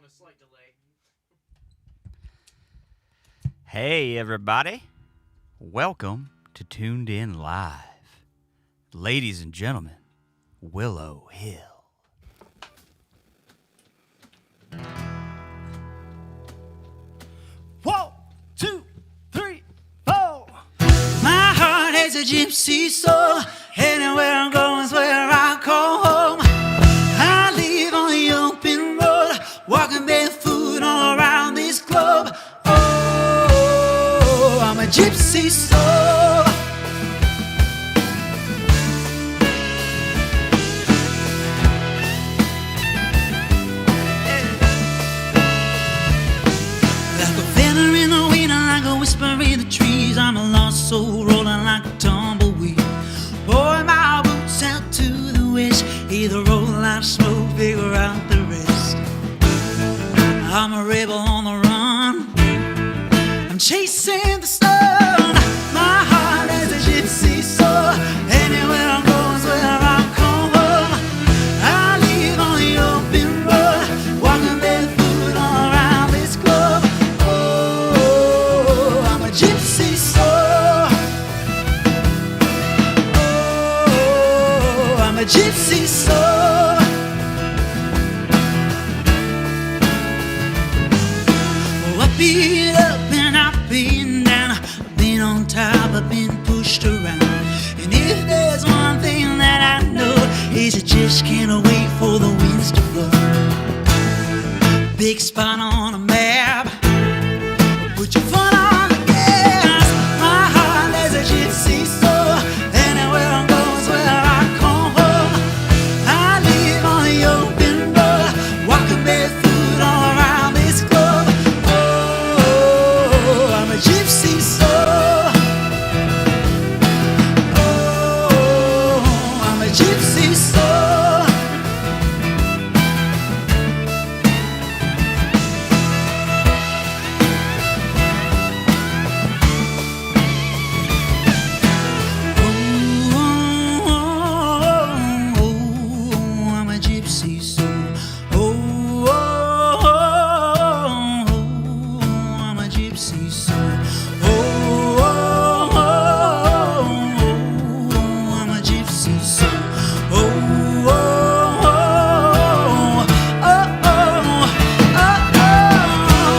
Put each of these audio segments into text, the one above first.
a slight delay. Hey, everybody. Welcome to Tuned In Live. Ladies and gentlemen, Willow Hill. One, two, three, four. My heart has a gypsy soul. Anywhere I'm going is where I call home. I live on the open road, walking barefoot all around this globe. Oh, I'm a gypsy soul. Like a feather in the wind, like a whisper in the trees. I'm a lost soul rolling like a tumbleweed. Boy, my boots out to the west. Either roll out slow, figure out the rest. I'm a rebel on the run. I'm chasing the sun. My heart is a gypsy soul. Anywhere I'm going is where I come home. I live on the open road, walking barefoot all around this globe. Oh, I'm a gypsy soul. Oh, I'm a gypsy soul. Oh, I've been up and I've been down. I've been on top, I've been pushed around. And if there's one thing that I know, is I just can't wait for the winds to blow. Big spot on a map. Put your foot on the gas. My heart is a gypsy soul. Anywhere I'm going is where I come home. I live on the open road, walking barefoot all around this globe. Oh, I'm a gypsy soul. Oh, I'm a gypsy soul. Oh, I'm a gypsy soul. Oh, I'm a gypsy soul. Oh, I'm a gypsy soul.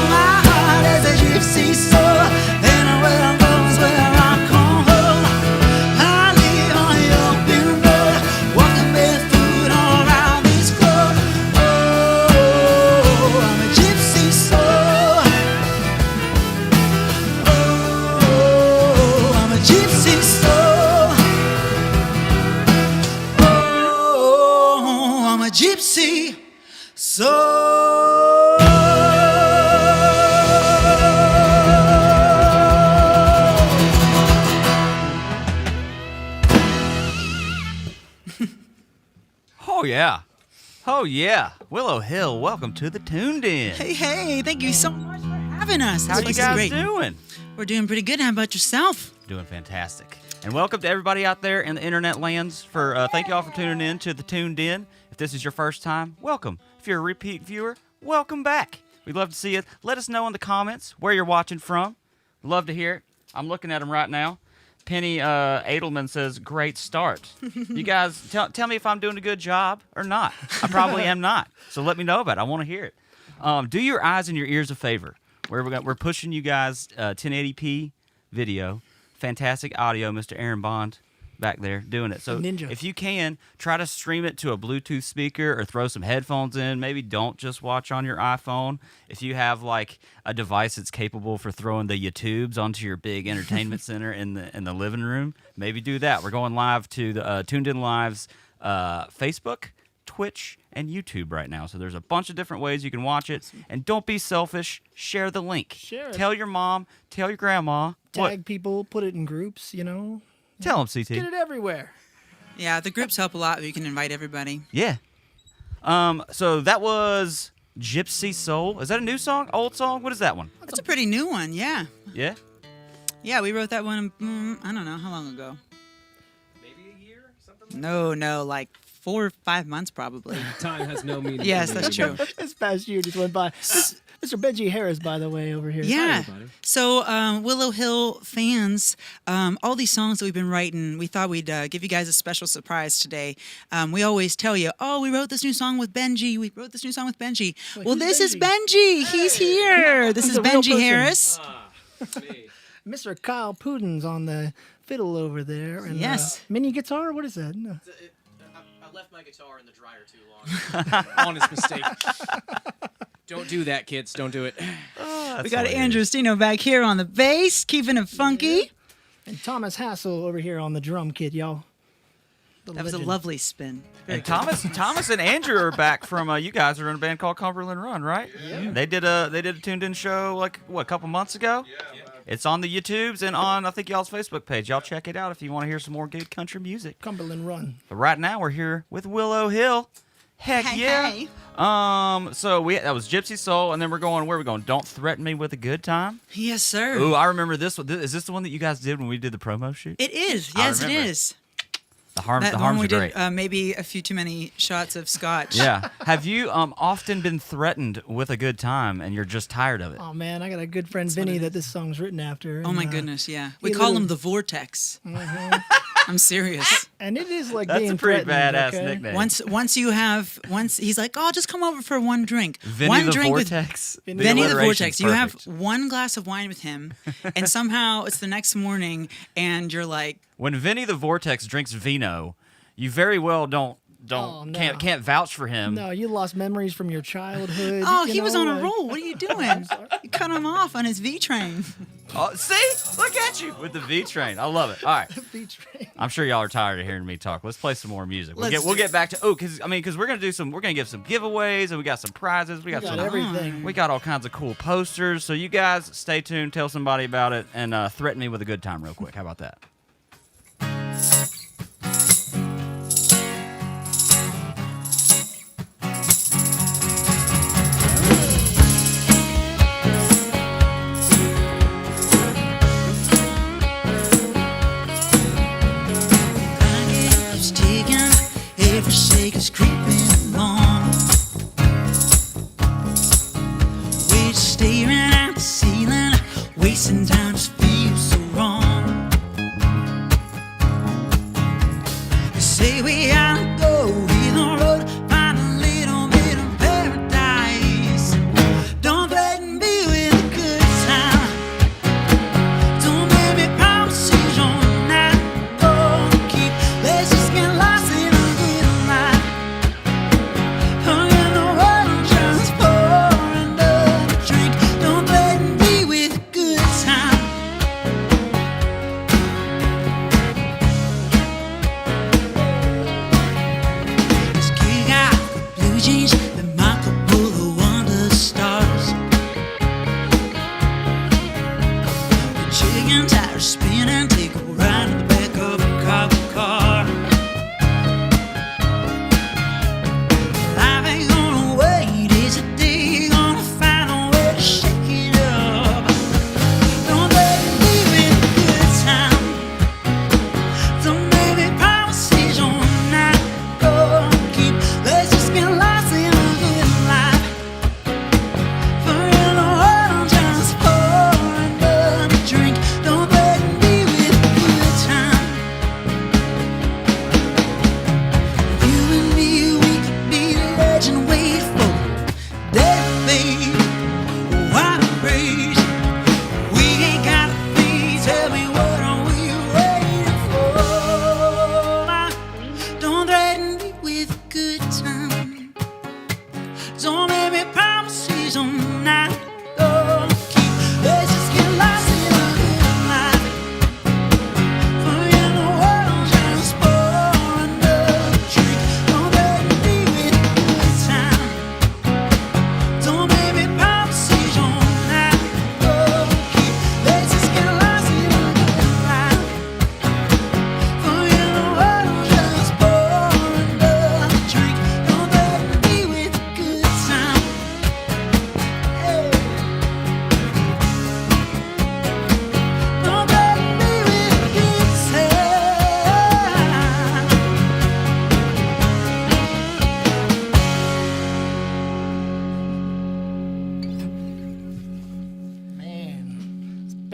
My heart is a gypsy soul. Anywhere I'm going is where I come home. I live on the open road, walking barefoot all around this globe. Oh, I'm a gypsy soul. Oh, I'm a gypsy soul. Oh, I'm a gypsy soul. Oh, yeah. Oh, yeah. Willow Hill, welcome to the Tuned In. Hey, thank you so much for having us. How This you place is guys great. doing? We're doing pretty good. How about yourself? Doing fantastic. And welcome to everybody out there in the internet lands. Thank you all for tuning in to the Tuned In. If this is your first time, welcome. If you're a repeat viewer, welcome back. We'd love to see you. Let us know in the comments where you're watching from. Love to hear it. I'm looking at them right now. Penny Edelman says, great start. You guys, tell me if I'm doing a good job or not. I probably am not. So let me know about it. I want to hear it. Do your eyes and your ears a favor. We're pushing you guys 1080p video. Fantastic audio, Mr. Aaron Bond back there doing it. So Ninja. if you can, try to stream it to a Bluetooth speaker or throw some headphones in. Maybe don't just watch on your iPhone. If you have like a device that's capable for throwing the YouTubes onto your big entertainment center in the living room, maybe do that. We're going live to the Tuned In Live's Facebook, Twitch, and YouTube right now. So there's a bunch of different ways you can watch it. And don't be selfish. Share the link. Share it. Tell your mom. Tell your grandma. Tag people, put it in groups, you know. Tell them, CT. Get it everywhere. Yeah, the groups help a lot. You can invite everybody. Yeah. So that was Gypsy Soul. Is that a new song? Old song? What is that one? That's a pretty new one, yeah. Yeah? Yeah, we wrote that one, I don't know, how long ago? Maybe a year? Something like No, like 4 or 5 months probably. Time has no meaning. Yes, to me that's anymore. true. This past year just went by. Mr. Benji Harris, by the way, over here. Yeah. everybody. So, Willow Hill fans, all these songs that we've been writing, we thought we'd give you guys a special surprise today. We always tell you, oh, we wrote this new song with Benji. We wrote this new song with Benji. Wait, Well, who's this is Benji? Benji. He's here. This He's is a real Benji person. Harris. Me. Mr. Kyle Putin's on the fiddle over there. And, Yes. mini guitar? What is that? No. I left my guitar in the dryer too long. Honest mistake. Don't do that, kids. Don't do it. We got Andrew Stino back here on the bass, keeping it funky. And Thomas Hassel over here on the drum kit, y'all. The That was a legend. lovely spin. Very And good. Thomas and Andrew are back from you guys are in a band called Cumberland Run, right? Yeah. They did a tuned in show like a couple months ago. Yeah. It's on the YouTubes and on I think y'all's Facebook page. Y'all check it out if you want to hear some more good country music. Cumberland Run. But right now we're here with Willow Hill. Heck Hey, yeah. hey. So that was Gypsy Soul, and then we're going. Where are we going? Don't Threaten Me with a Good Time. Yes, sir. Ooh, I remember this one. Is this the one that you guys did when we did the promo shoot? It is. I Yes, it remember it. is. The harms That one are we great. did maybe a few too many shots of scotch. Yeah. Have you often been threatened with a good time and you're just tired of it? Oh, man, I got a good friend, Vinny, that this song's written after. Oh and, my goodness, yeah. We he call little- him the Vortex. I'm serious. And it is like That's being a pretty threatened, badass okay? nickname. Once he's like, oh, just come over for one drink. Vinny one the drink Vortex. Vinny The Benny the alliteration's Vortex. You have perfect. one glass of wine with him, and somehow it's the next morning, and you're like, When Vinny the Vortex drinks vino, you very well don't Oh, no. can't vouch for him. No, you lost memories from your childhood. oh, you he was know, on a like- roll. What are you doing? You cut him off on his V train. Oh, see? Look at you with the V train. I love it. All right. Betrayed. I'm sure y'all are tired of hearing me talk. Let's play some more music. Let's We'll do get back to because we're gonna give some giveaways and we got some prizes. We got We got some everything. We got all kinds of cool posters. So you guys stay tuned, tell somebody about it, and threaten me with a good time real quick. How about that? Keeps ticking, every shake is creeping along. We're staring at the ceiling, wasting time just feels so wrong. They say we gotta go hit the road, find a little bit of paradise. Don't threaten me with a good time. Don't make me promises you're not gonna keep. Let's just get lost in a little life. Hung in the water, just pour another drink. Don't threaten me with a good time.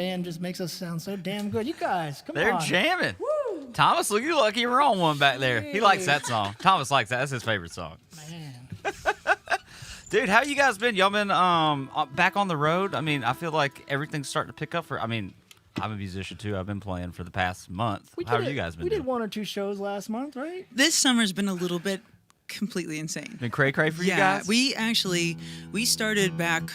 band just makes us sound so damn good. You guys, come They're on. jamming. Thomas, look, you lucky you're on one back there. He likes that song. Thomas likes that. That's his favorite song. Man. Dude, how you guys been? Y'all been back on the road? I mean, I feel like everything's starting to pick up I'm a musician too. I've been playing for the past month. How have you guys been We doing? did 1 or 2 shows last month, right? This summer's been a little bit completely insane. Been cray for you Yeah, guys? we started back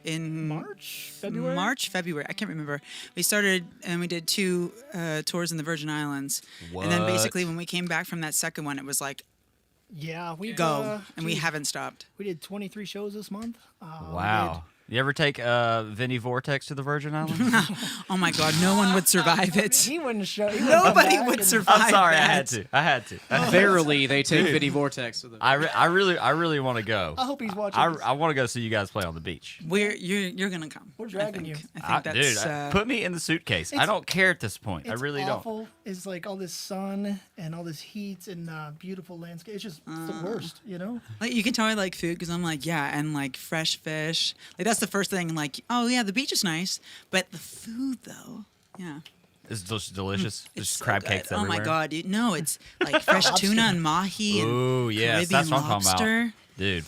in March? February? March, February. I can't remember. We started and we did 2 tours in the Virgin Islands. And then What? basically when we came back from that second one, it was like, Yeah, we go. And we haven't stopped. We did 23 shows this month. Wow. You ever take Vinny Vortex to the Virgin Islands? Oh my God, no one would survive it. He wouldn't show. Nobody would survive I'm sorry, that. I had to. Verily, they take Vinny Vortex to the. I really want to go. I hope he's watching. I want to go see you guys play on the beach. You're gonna come. We're dragging you. I think that's Dude, put me in the suitcase. I don't care at this point. I It's really awful. don't. It's like all this sun and all this heat and beautiful landscape. It's just it's the worst, you know? like you can tell I like food because I'm like, yeah, and like fresh fish. Like that's the first thing. Like, oh yeah, the beach is nice, but the food though, yeah. It's delicious. It's There's so crab good. cakes Oh everywhere. my God, dude. No, it's like fresh tuna and mahi and Ooh, yes, Caribbean that's what I'm lobster. talking about. Dude,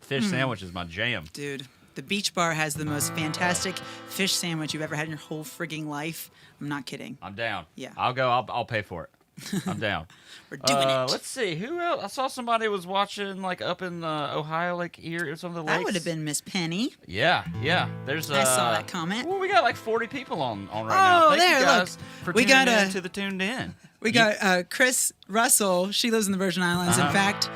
fish sandwich is my jam. Dude, the beach bar has the most fantastic fish sandwich you've ever had in your whole frigging life. I'm not kidding. I'm down. Yeah. I'll go. I'll pay for it. I'm down. We're doing it. Let's see. Who else? I saw somebody was watching like up in Ohio, like here or some of the lakes. That would have been Miss Penny. Yeah. There's. I saw that comment. Well, we got like 40 people on right now. Thank there, you guys look. for We tuning got in to the Tuned In. We got Chris Russell. She lives in the Virgin Islands. Uh-huh. In fact,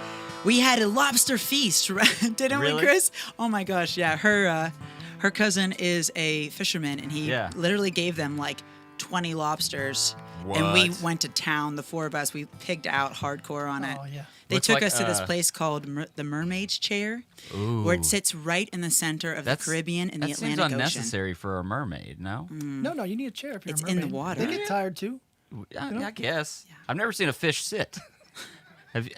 we had a lobster feast, didn't Really? we, Chris? Oh my gosh, yeah. Her cousin is a fisherman, and he Yeah. literally gave them like 20 lobsters. And we What? went to town, the 4 of us. We pigged out hardcore on it. Oh, yeah. They Looks took like, us to this place called the Mermaid's Chair, Ooh. where it sits right in the center of the Caribbean and the that seems Atlantic Ocean. unnecessary for a mermaid. No. No, you need a chair if you're It's a in the mermaid. water. They get tired too. I guess. I've never seen a fish sit. Have you?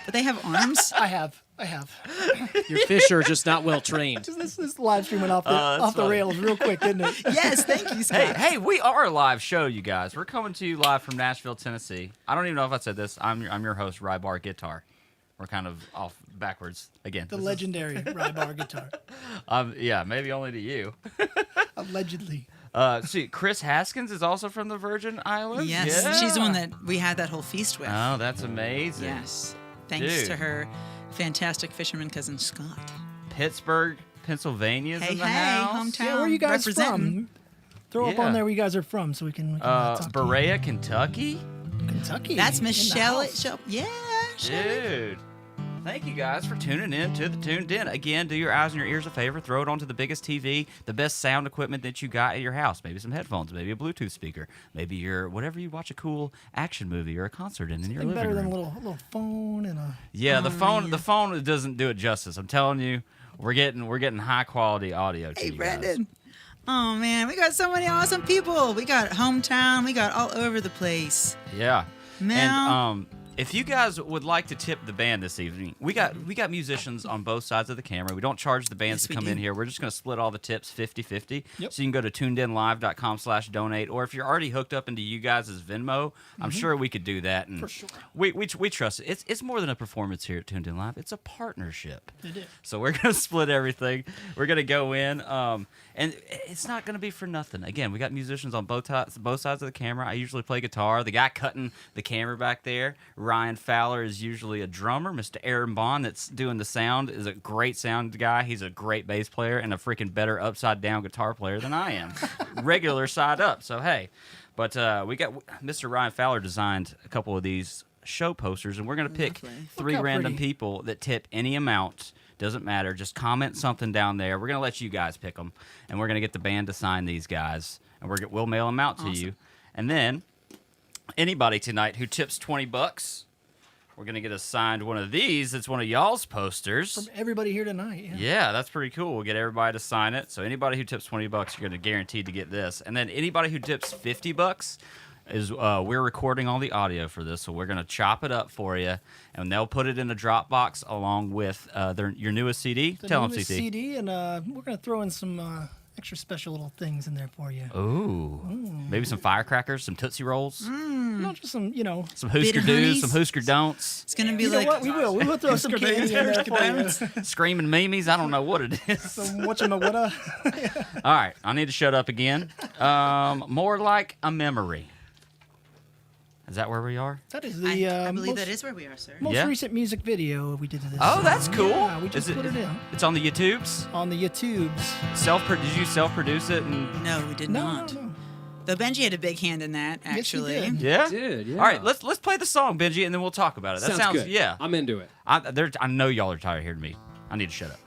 But they have arms. I have. Your fish are just not well trained. This live streaming off that's the funny. rails real quick, didn't it? Yes, thank you, Scott. Hey, we are a live show, you guys. We're coming to you live from Nashville, Tennessee. I don't even know if I said this. I'm your host, Rybar Guitar. We're kind of off backwards again. The legendary Rybar guitar, Yeah, maybe only to you. allegedly. See, Chris Haskins is also from the Virgin Islands. Yes, Yeah. she's the one that we had that whole feast with. Oh, that's amazing. Yes, thanks Dude. to her fantastic fisherman cousin Scott. Pittsburgh, Pennsylvania is Hey, in the hey, house. hometown. Yeah, where are you guys representing. from? Throw up Yeah. on there where you guys are from, so we can talk to you. Berea, Kentucky. Kentucky. That's in the Michelle. house. Yeah, Shelly. Dude. Thank you guys for tuning in to the Tuned In. Again, do your eyes and your ears a favor. Throw it onto the biggest TV, the best sound equipment that you got at your house. Maybe some headphones, maybe a Bluetooth speaker, maybe your whatever you watch a cool action movie or a concert in your Something living better room. than a little phone and a. Yeah, the phone doesn't do it justice. I'm telling you, we're getting high quality audio to Hey, you guys. Brandon. Oh man, we got so many awesome people. We got hometown. We got all over the place. Yeah. Now- And if you guys would like to tip the band this evening, we got musicians on both sides of the camera. We don't charge the bands Yes, to we come do. in here. We're just going to split all the tips 50-50. Yep. So you can go to tunedinlive.com/donate, or if you're already hooked up into you guys' Venmo, I'm sure we could do that. And For sure. We trust it. It's more than a performance here at Tuned In Live. It's a partnership. It is. So we're going to split everything. We're going to go in, and it's not going to be for nothing. Again, we got musicians on both sides of the camera. I usually play guitar. The guy cutting the camera back there, Ryan Fowler, is usually a drummer. Mr. Aaron Bond, that's doing the sound, is a great sound guy. He's a great bass player and a freaking better upside-down guitar player than I am. Regular side up, so hey. But we got Mr. Ryan Fowler designed a couple of these show posters, and we're going to pick Lovely. 3 Look how random pretty. people that tip any amount. Doesn't matter. Just comment something down there. We're going to let you guys pick them, and we're going to get the band to sign these guys, and we'll mail them out to you. And then anybody tonight who tips $20, we're going to get assigned one of these. It's one of y'all's posters. From everybody here tonight. Yeah. Yeah, that's pretty cool. We'll get everybody to sign it. So anybody who tips $20, you're going to guaranteed to get this. And then anybody who tips $50 is we're recording all the audio for this, so we're going to chop it up for you, and they'll put it in a Dropbox along with your newest CD. The Tell them, newest CT. CD, and we're gonna throw in some extra special little things in there for you. Ooh. Maybe some firecrackers, some Tootsie Rolls, Not just some, some Hoosker Do's, some Hoosker Don'ts, It's gonna be You know like what? We will throw some candy in there for you. Screaming Mimis. I don't know what it is. Some whatchamawhata. All right, I need to shut up again. More like a memory. Is that where we are? That is the I believe most, that is where we are, sir. most Yeah. recent music video we did to this. Oh, song. that's cool. Yeah, we just Is put it in It's on the YouTubes. on the YouTubes. Did you self-produce it? And No, we did No, not. no. Though Benji had a big hand in that, Yes, he actually. did. yeah. Did, yeah. All right, let's play the song, Benji, and then we'll talk about it. That sounds good. yeah. I'm into it. I know y'all are tired of hearing me. I need to shut up.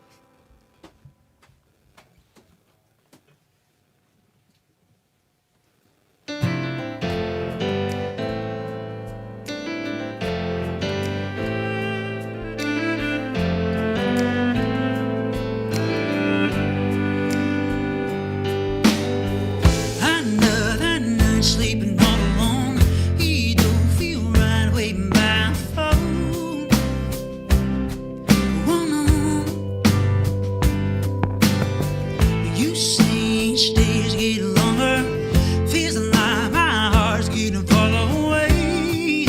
Another night sleeping all alone. He don't feel right waiting by the phone. Oh no. You say each day is getting longer. Feels like my heart's getting farther away.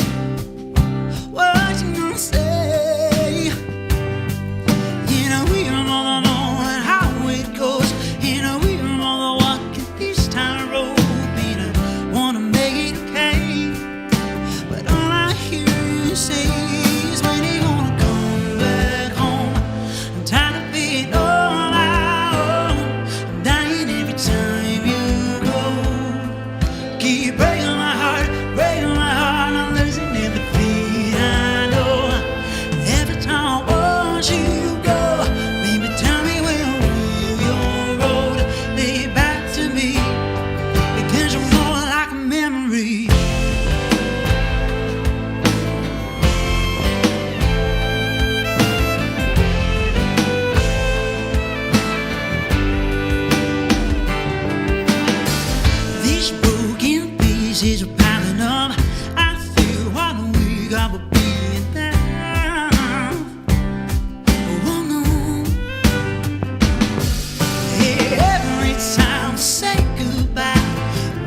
What you gonna say? You know we don't all know how it goes. You know we don't all walking this time road. And I wanna make it okay, but all I hear you say is when you gonna come back home. I'm tired of being all my own. I'm dying every time you go. Keep breaking my heart, breaking my heart. I'm losing everything I know. Every time I watch you go, baby, tell me when will your road lead back to me? Because you're more like a memory. These broken pieces are piling up. I feel what we got will be enough. Oh no. Every time we say goodbye,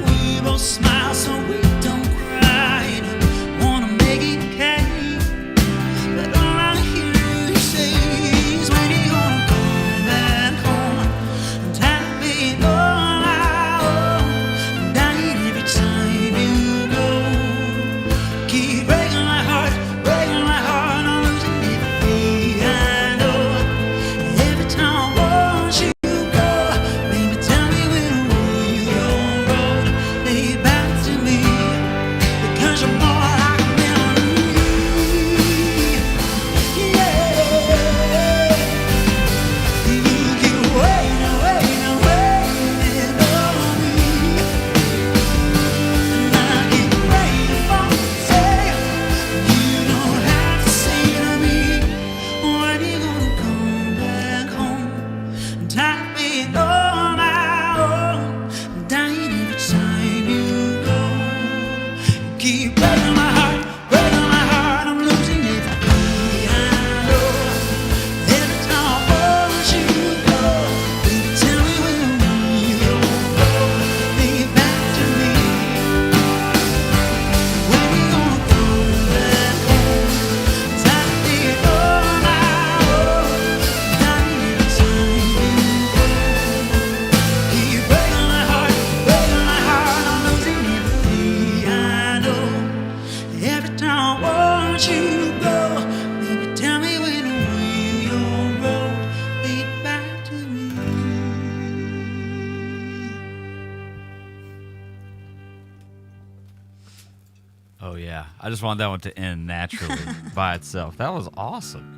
we both smile so we don't cry. And I wanna make it okay, but all I hear you say is when you gonna come back home. I'm tired of being all I own. I'm dying every time you go. Keep breaking my heart, breaking my heart. I'm losing everything I know. Every time I watch you go, baby, tell me when will your road lead back to me? Because you're more like a memory. Yeah. You keep waiting, waiting, waiting on me. And I keep waiting for you to say you don't have to say to me when you gonna come back home. I'm tired of being on my own. I'm dying every time you go. Keep breaking my heart, breaking my heart. I'm losing everything I know. Every time I watch you go, baby, tell me when you'll go. Lead back to me. When you gonna come back home? I'm tired of being on my own. I'm dying every time you go. Keep breaking my heart, breaking my heart. I'm losing everything I know. Every time I watch you go, baby, tell me when will your road lead back to me? Oh yeah, I just wanted that one to end naturally by itself. That was awesome.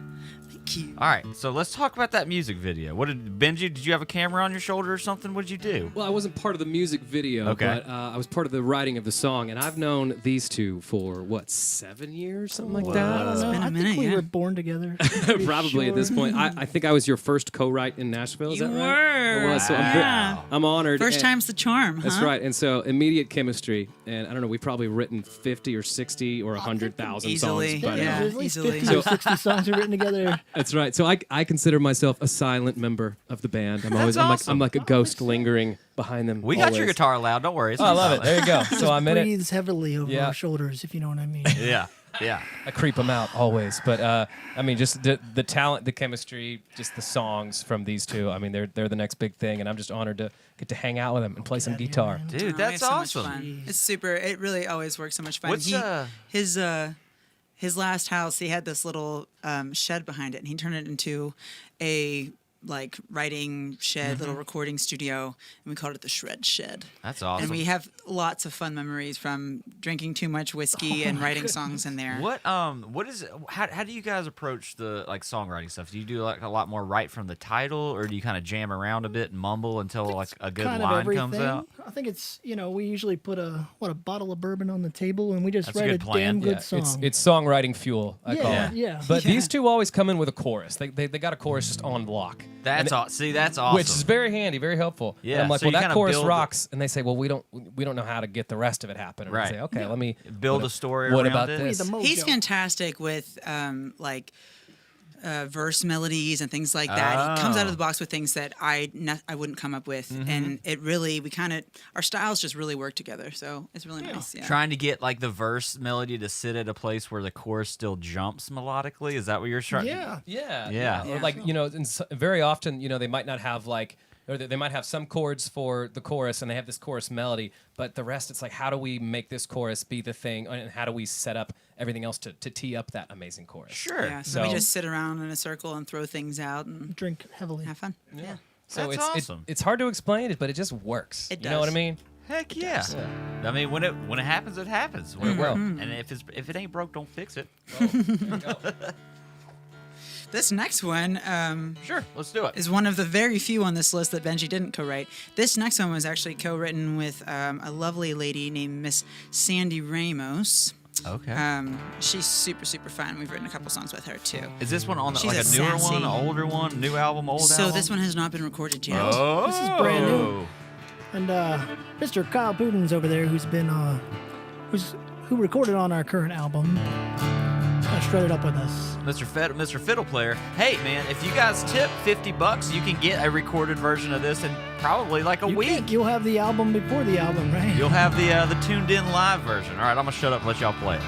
Thank you. All right, so let's talk about that music video. What did Benji? Did you have a camera on your shoulder or something? What did you do? Well, I wasn't part of the music video, Okay. but I was part of the writing of the song, and I've known these two for, 7 years, something like that? It's been a I minute, think we yeah. were born together. Pretty Probably at this sure. point. I think I was your first co-write in Nashville, is You that right? were. I was, so I'm Yeah. I'm honored. First and- time's the charm, huh? That's right. And so immediate chemistry, and I don't know, we've probably written 50 or 60 or 100,000 Easily, songs. But, yeah. There's at least easily. 50 or 60 songs are written together. That's right. So I consider myself a silent member of the band. I'm always awesome. I'm like a ghost lingering behind them. We got your always. guitar loud. Don't worry. It's Oh, I love it. solid. There you go. So I'm in it. Breathes heavily over Yeah. our shoulders, if you know what I mean. Yeah. Yeah. I creep them out always. But I mean, just the talent, the chemistry, just the songs from these two. I mean, they're the next big thing, and I'm just honored to get to hang out with them and play some outta here, guitar. man. Dude, Oh, we that's have so much awesome. fun. It's super. It really always works so much fun. What's, His last house, he had this little shed behind it, and he turned it into a writing shed, little recording studio, and we called it the Shred Shed. That's awesome. And we have lots of fun memories from drinking too much whiskey and writing songs in there. What is how do you guys approach the songwriting stuff? Do you do a lot more right from the title, or do you kind of jam around a bit and mumble until a good Kind of line everything. comes out? I think it's, we usually put a bottle of bourbon on the table and we just That's a write good plan. damn good Yeah, song. it's songwriting fuel. I call yeah, it. yeah. But Yeah. these two always come in with a chorus. They got a chorus just on lock. That's And See, that's awesome. Which is very handy, very helpful. Yeah, And I'm like, so well, you that kinda chorus build- rocks, and they say, well, we don't know how to get the rest of it happening. And Right. I say, okay, let me Build what- a story What around about it. this? The mojo. He's fantastic with verse melodies and things like that. He comes out of the box with things that I wouldn't come up with, and it really our styles just really work together. So it's really nice. Yeah. Trying to get the verse melody to sit at a place where the chorus still jumps melodically. Is that what you're trying? Yeah. Yeah. Yeah. Or very often, they might not have or they might have some chords for the chorus and they have this chorus melody, but the rest, it's like, how do we make this chorus be the thing, and how do we set up everything else to tee up that amazing chorus? Sure. Yeah, so we So- just sit around in a circle and throw things out and Drink heavily. have fun. Yeah. So That's awesome. it's hard to explain it, but it just works. It You know what I does. mean? Heck yeah. I mean, when it happens, it happens. When It will. And if it ain't broke, don't fix it. This next one Sure, let's do it. is one of the very few on this list that Benji didn't co-write. This next one was actually co-written with a lovely lady named Miss Sandy Ramos. Okay. She's super, super fun. We've written a couple songs with her too. Is this one on she's a a newer sassy- one, an older one, new album, old So album? this one has not been recorded yet. Oh. This is brand new. And Mr. Kyle Putin's over there, who's been who recorded on our current album, shredded up with us. Mr. Fiddle Player. Hey, man, if you guys tip $50, you can get a recorded version of this in probably a week. You'll have the album before the album, right? You'll have the tuned in live version. All right, I'm gonna shut up and let y'all play it.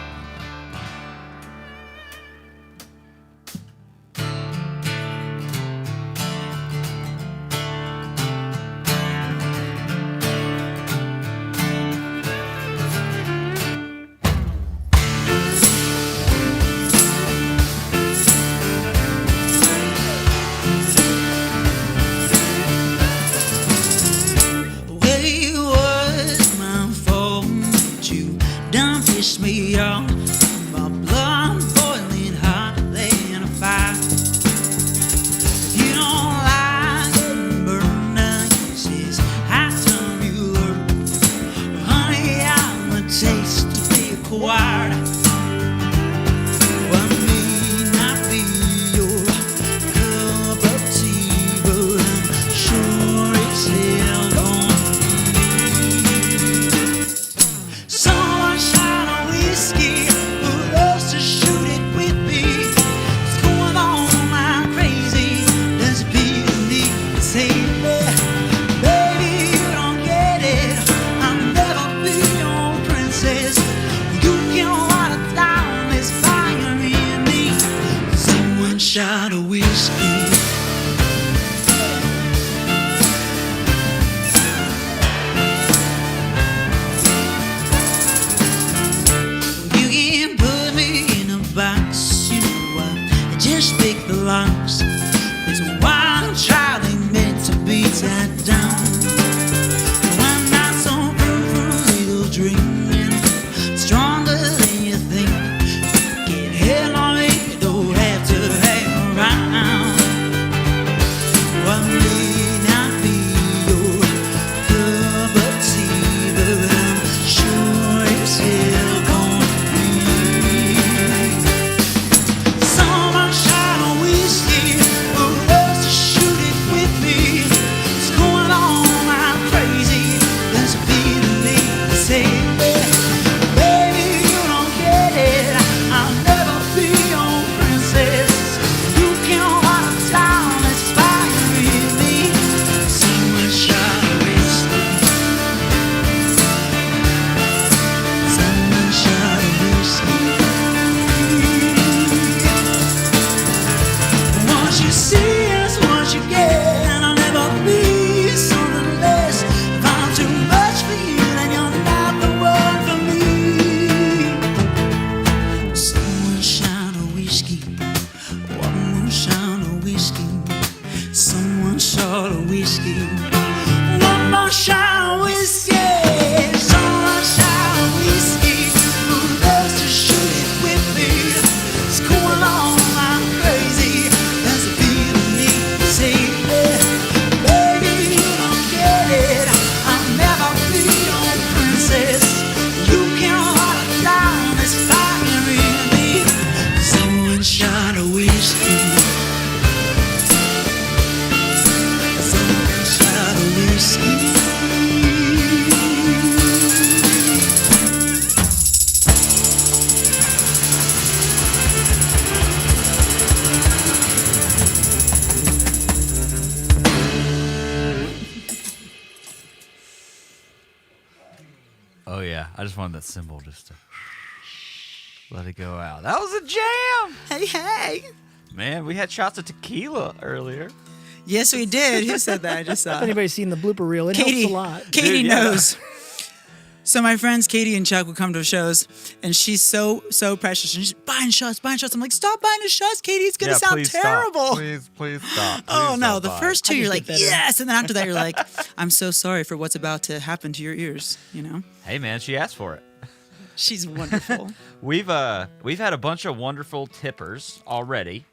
Well, it was my fault that you done pissed me off. My blood boiling hotter than a fire. If you don't like getting burned, I guess it's high time you learn. Honey, I'm a taste to be acquired. Well, I may not be your cup of tea, but I'm sure it's hell gonna be. Someone shot a whiskey who loves to shoot it with me. It's going on like crazy. Does it feel the need to save me? Baby, you don't get it. I'll never be your princess. You can water down this fire in me. Someone shot a whiskey. You can put me in a box, you know I just pick the locks. It's a wild child ain't meant to be tied down. I'm not so proof for a little dreaming, stronger than you think. Get hell on me, you don't have to hang around. Well, I may not be your cup of tea, but I'm sure it's hell gonna be. Someone shot a whiskey sunshine whiskey, sunshine whiskey. Who loves to shoot it with me? It's going on like crazy. There's a feeling deep inside me. Baby, you don't get it. I'll never be your princess. You can't hold it down. It's fire in me. Sunshine whiskey. Sunshine whiskey. Oh yeah, I just wanted that cymbal just to let it go out. That was a jam, Hey, hey. man. We had shots of tequila earlier. Yes, we did. Who said that? I just saw. If anybody's seen the blooper reel, it Katie, helps a lot. Katie Dude, yeah. knows. So my friends Katie and Chuck would come to shows, and she's so precious. And she's buying shots. I'm like, stop buying the shots, Katie. It's gonna sound please terrible. Stop. Please stop. Oh Please no! don't The buy. first two, I you're just like, get better. yes, and then after that, you're like, I'm so sorry for what's about to happen to your ears. You know, Hey man, she asked for it. she's wonderful. We've had a bunch of wonderful tippers already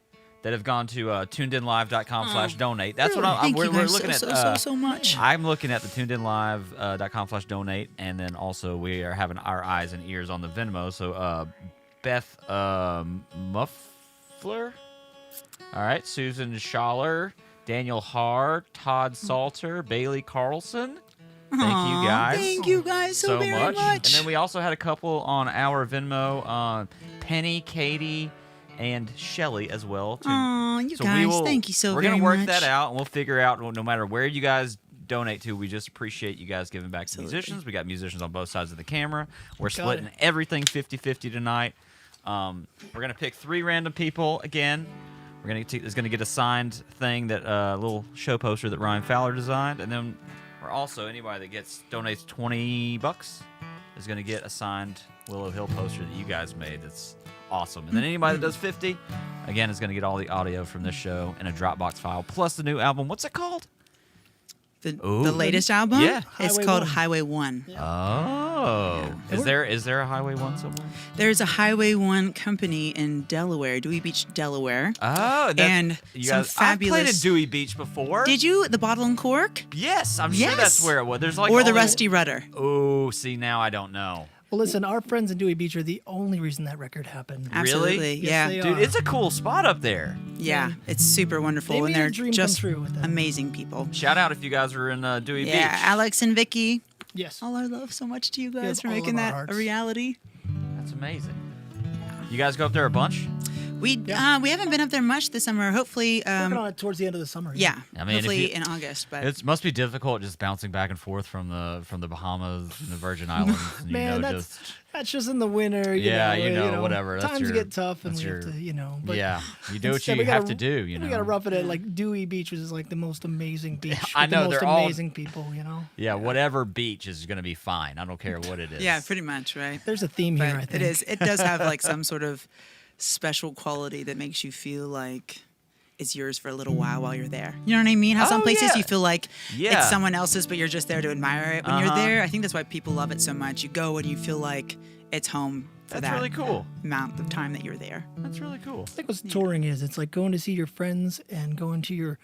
that have gone to tunedinlive.com/donate. That's what Thank we're you guys looking so, at. so much. I'm looking at the tunedinlive.com/donate, and then also we are having our eyes and ears on the Venmo. So Beth Muffler, all right, Susan Schaller, Daniel Hart, Todd Salter, Bailey Carlson. Thank you guys. Thank you guys so very much. And then we also had a couple on our Venmo, Penny, Katie, and Shelly as well. Too. Aw, you guys, thank you so We're very gonna work much. that out, and we'll figure out. No matter where you guys donate to, we just appreciate you guys giving back Absolutely. to musicians. We got musicians on both sides of the camera. We're Got splitting it. everything 50-50 tonight. We're gonna pick 3 random people again. Is gonna get a signed thing that little show poster that Ryan Fowler designed, and then we're also anybody that donates $20 is gonna get a signed Willow Hill poster that you guys made. That's awesome. And then anybody that does 50, again, is gonna get all the audio from this show in a Dropbox file plus the new album. What's it called? The Ooh. latest album? Yeah. It's Highway called 1. Highway 1. Oh, is there a Highway 1 somewhere? There's a Highway 1 company in Delaware, Dewey Beach, Delaware. Oh, And you some guys, I've played fabulous- at Dewey Beach before. Did you? The Bottle and Cork? Yes, I'm sure Yes. that's where it was. There's like Or the only- Rusty Rudder? Oh, see now I don't know. Well, listen, our friends in Dewey Beach are the only reason that record happened. Absolutely. Yes, Yeah. they Dude, are. it's a cool spot up there. Yeah. It's super wonderful. They and made they're a dream come just true with that. amazing people. Shout out if you guys are in Dewey Yeah. Beach. Alex and Vicky. Yes. All our love so much to you guys Yes, for all of making our that hearts. a reality. That's amazing. You guys go up there a bunch? We Yeah. we haven't been up there much this summer. Hopefully, Working on it towards the end of the summer. yeah. I mean, if hopefully you- in August. But It must be difficult just bouncing back and forth from the Bahamas and the Virgin Islands. And, Man, that's just in the winter. Yeah, you know, whatever. That's Times your- get tough, and that's we have your- to, But yeah, you do what instead, you we have gotta- to do. You know, We got to rough it at like Dewey Beach, which is like the most amazing beach. I with know, the most they're all- amazing people. Yeah, whatever beach is going to be fine. I don't care what it is. yeah, pretty much, right? There's a theme But here. I think it is. It does have like some sort of special quality that makes you feel like it's yours for a little while you're there. You know what I mean? How some Oh, places yeah. you feel like Yeah. it's someone else's, but you're just there to admire it when you're Uh-huh. there. I think that's why people love it so much. You go and you feel like it's home for That's that really cool. amount of time that you're there. That's really cool. I think what touring is. It's like going to see your friends and going to your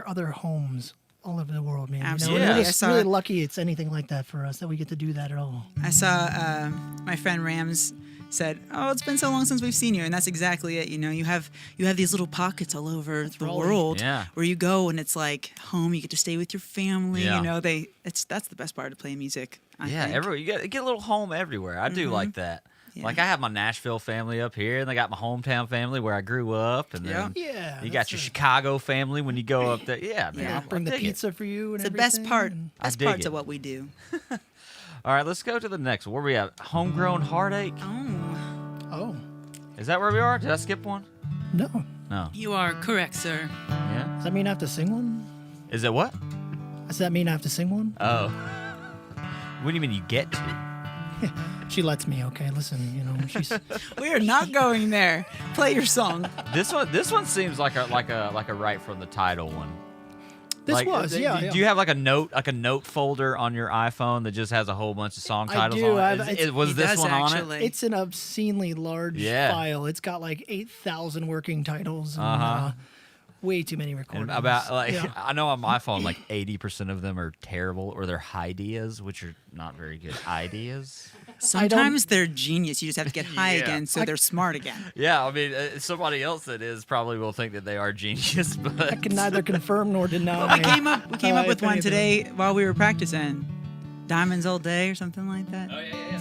other homes all over the world, man. Absolutely. You know? And Yeah. we're just I saw- really lucky it's anything like that for us that we get to do that at all. I saw my friend Rams said, "Oh, it's been so long since we've seen you," and that's exactly it. You have these little pockets all over the Raleigh. world Yeah. where you go and it's like home. You get to stay with your family. Yeah. That's the best part of playing music. I Yeah, think. everywhere you get a little home everywhere. I do like that. Yeah. Like I have my Nashville family up here, and I got my hometown family where I grew up, and then Yeah. you got your Chicago family when you go up there. Yeah, man. Yeah. I Bring the dig it. pizza for you and It's the best everything, part. and- Best dig parts it. of what we do. All right, let's go to the next one. Where we at? Homegrown Heartache. Oh, Oh, Is that where we are? Did I skip one? no. No. you are correct, sir. Yeah. Does that mean I have to sing one? Is it what? Does that mean I have to sing one? Oh. What do you mean you get to? She lets me. Okay, listen. She's We are not going there. Play your song. This one seems like a right from the title one. This Like, was, yeah. Do you have like a note folder on your iPhone that just has a whole bunch of song I titles do. on it? Was He this does one on it? actually. It's an obscenely large Yeah. file. It's got like 8,000 working titles. And, way too many recordings. And about like Yeah. I know on my phone, like 80% of them are terrible, or they're ideas, which are not very good ideas. Sometimes they're genius. You just have to get high again, so they're smart again. Yeah, I mean, somebody else that is probably will think that they are genius, but I can neither confirm nor deny. We came up with if one anything. today while we were practicing. Diamonds all day or something like that. Oh yeah.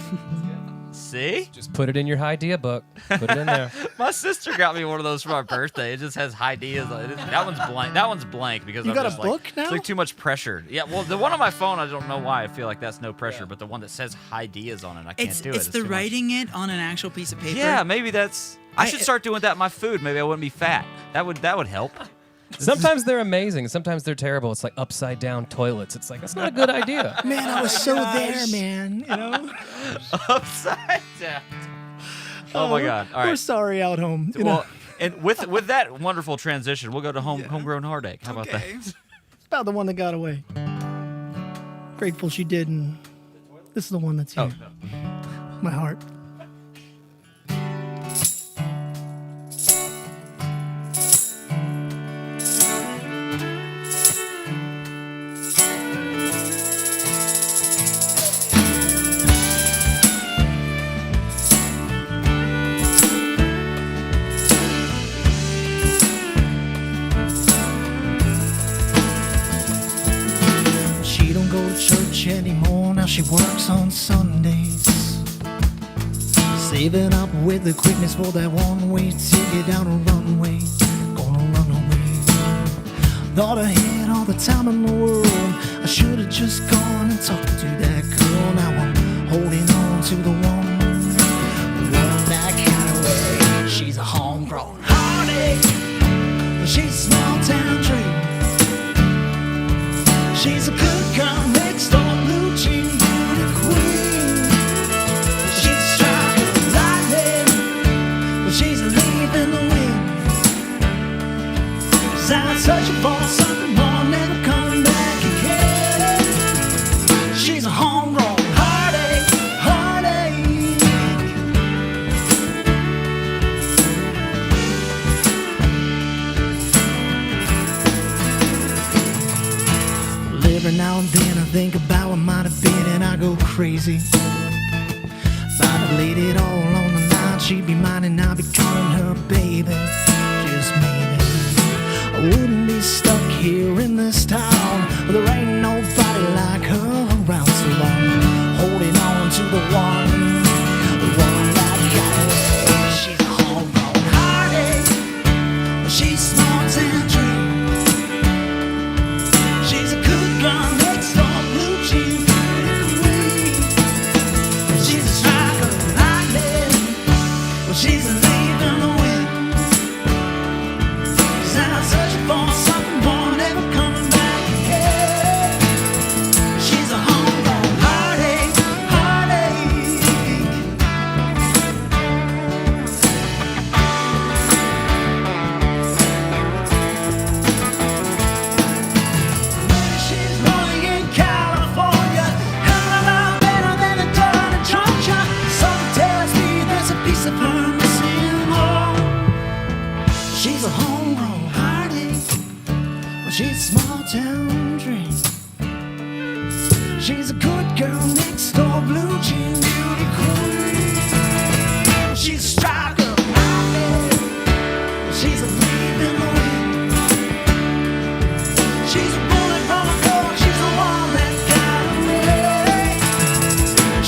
see, Just put it in your idea book. Put it in there. my sister got me one of those for my birthday. It just has ideas on it. That one's blank. That one's blank because You I'm got a just book like, now? It's like too much pressure. Yeah, well, the one on my phone, I don't know why. I feel like that's no pressure, but the one that says ideas on it, I can't do it. It's the too much. writing it on an actual piece of paper. Yeah, maybe that's. I should start doing that in my food. Maybe I wouldn't be fat. That would help. Sometimes they're amazing. Sometimes they're terrible. It's like upside down toilets. It's like that's not a good idea. Man, I was so there, man. You know? Upside down. Oh my God! All We're right. sorry out home. You Well, know? and with that wonderful transition, we'll go to homegrown heartache. How about that? It's about the one that got away. Grateful she did, and this is the one that's here. My heart. She don't go to church anymore, now she works on Sundays. Saving up with the quickness for that one-way ticket down a runway. Gonna run away. Thought I had all the time in the world. I should've just gone and talked to that girl. Now I'm holding on to the one that kind of way. She's a homegrown heartache. She's a small town dream. She's a good girl next door, blue jean beauty queen. She's a strike of lightning, but she's a leaf in the wind. 'Cause I'm searching for something more, never coming back again. She's a homegrown heartache, heartache. Every now and then I think about what might have been and I go crazy. If I'd have laid it all on the line, she'd be mine and I'd be calling her baby. Just maybe I wouldn't be stuck here in this town where there ain't nobody like her around. So I'm holding on to the one that got away. She's a homegrown heartache. She's small town dream. She's a good girl next door, blue jean beauty queen. She's a strike of lightning, well, she's a leaf in the wind. 'Cause I'm searching for something more, never coming back again. She's a homegrown heartache, heartache. She's rolling in California, hell of a lot better than a done in Georgia. Something tells me there's a piece of her missing more. She's a homegrown heartache, well, she's a small town dream. She's a good girl next door, blue jean beauty queen. She's a strike of lightning, she's a leaf in the wind. She's a bullet from a gun, she's the one that got away.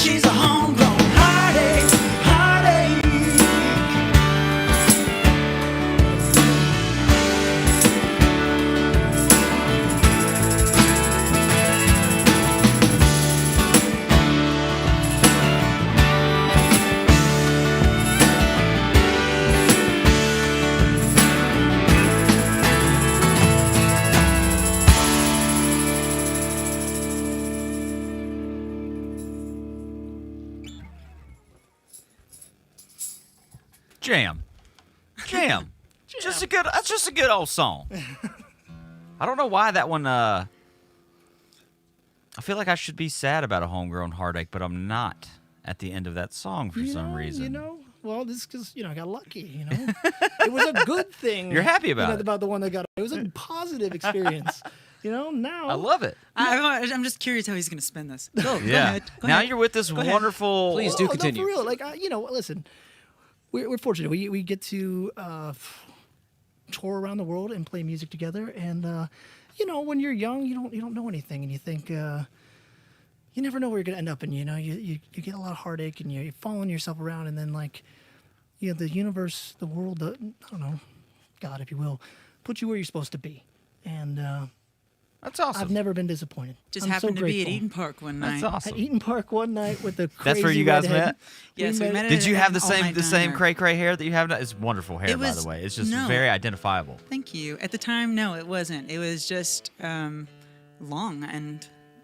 She's a homegrown heartache, heartache. Jam. Just a good. That's just a good old song. I don't know why that one. I feel like I should be sad about a homegrown heartache, but I'm not at the end of that song for some reason. You know, well, this is because I got lucky. It was a good thing. You're happy about it. About the one that got it was a positive experience. Now I love it. I'm just curious how he's going to spin this. Go ahead. Go Now ahead. you're with this wonderful. Please do No, continue. for real. Like, listen, we're fortunate. We get to tour around the world and play music together. And when you're young, you don't know anything, and you think you never know where you're gonna end up. And you get a lot of heartache, and you're following yourself around, and then the universe, the world, I don't know, God, if you will, put you where you're supposed to be. And That's awesome. I've never been disappointed. Just I'm happened so to be at grateful. Eden Park one night. That's awesome. At Eaton Park one night with the crazy That's where you guys redhead. met? Yes, we met Did you at have an all-night the same diner. cray cray hair that you have now? It's wonderful hair, It by was- the way. It's just no. very identifiable. Thank you. At the time, no, it wasn't. It was just long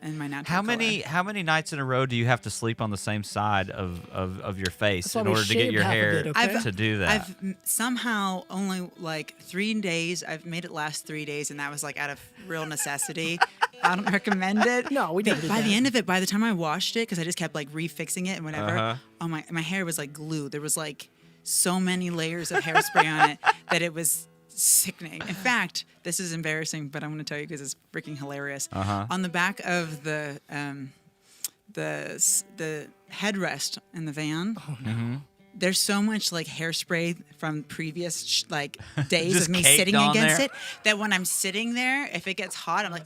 and my natural How color. many nights in a row do you have to sleep on the same side of your face That's why in we order to get shaved your half of hair it, okay? to do that? I've somehow only like 3 days. I've made it last 3 days, and that was like out of real necessity. I don't recommend it. No, we never did By the that. end of it, by the time I washed it, because I just kept like refixing it and whatever. Uh-huh. Oh my hair was like glue. There was like so many layers of hairspray on it that it was sickening. In fact, this is embarrassing, but I'm going to tell you because it's freaking hilarious. Uh-huh. On the back of the headrest in the van. Oh, Mm-hmm. There's so much like hairspray from previous days Just of me caked sitting on against there? it that when I'm sitting there, if it gets hot, I'm like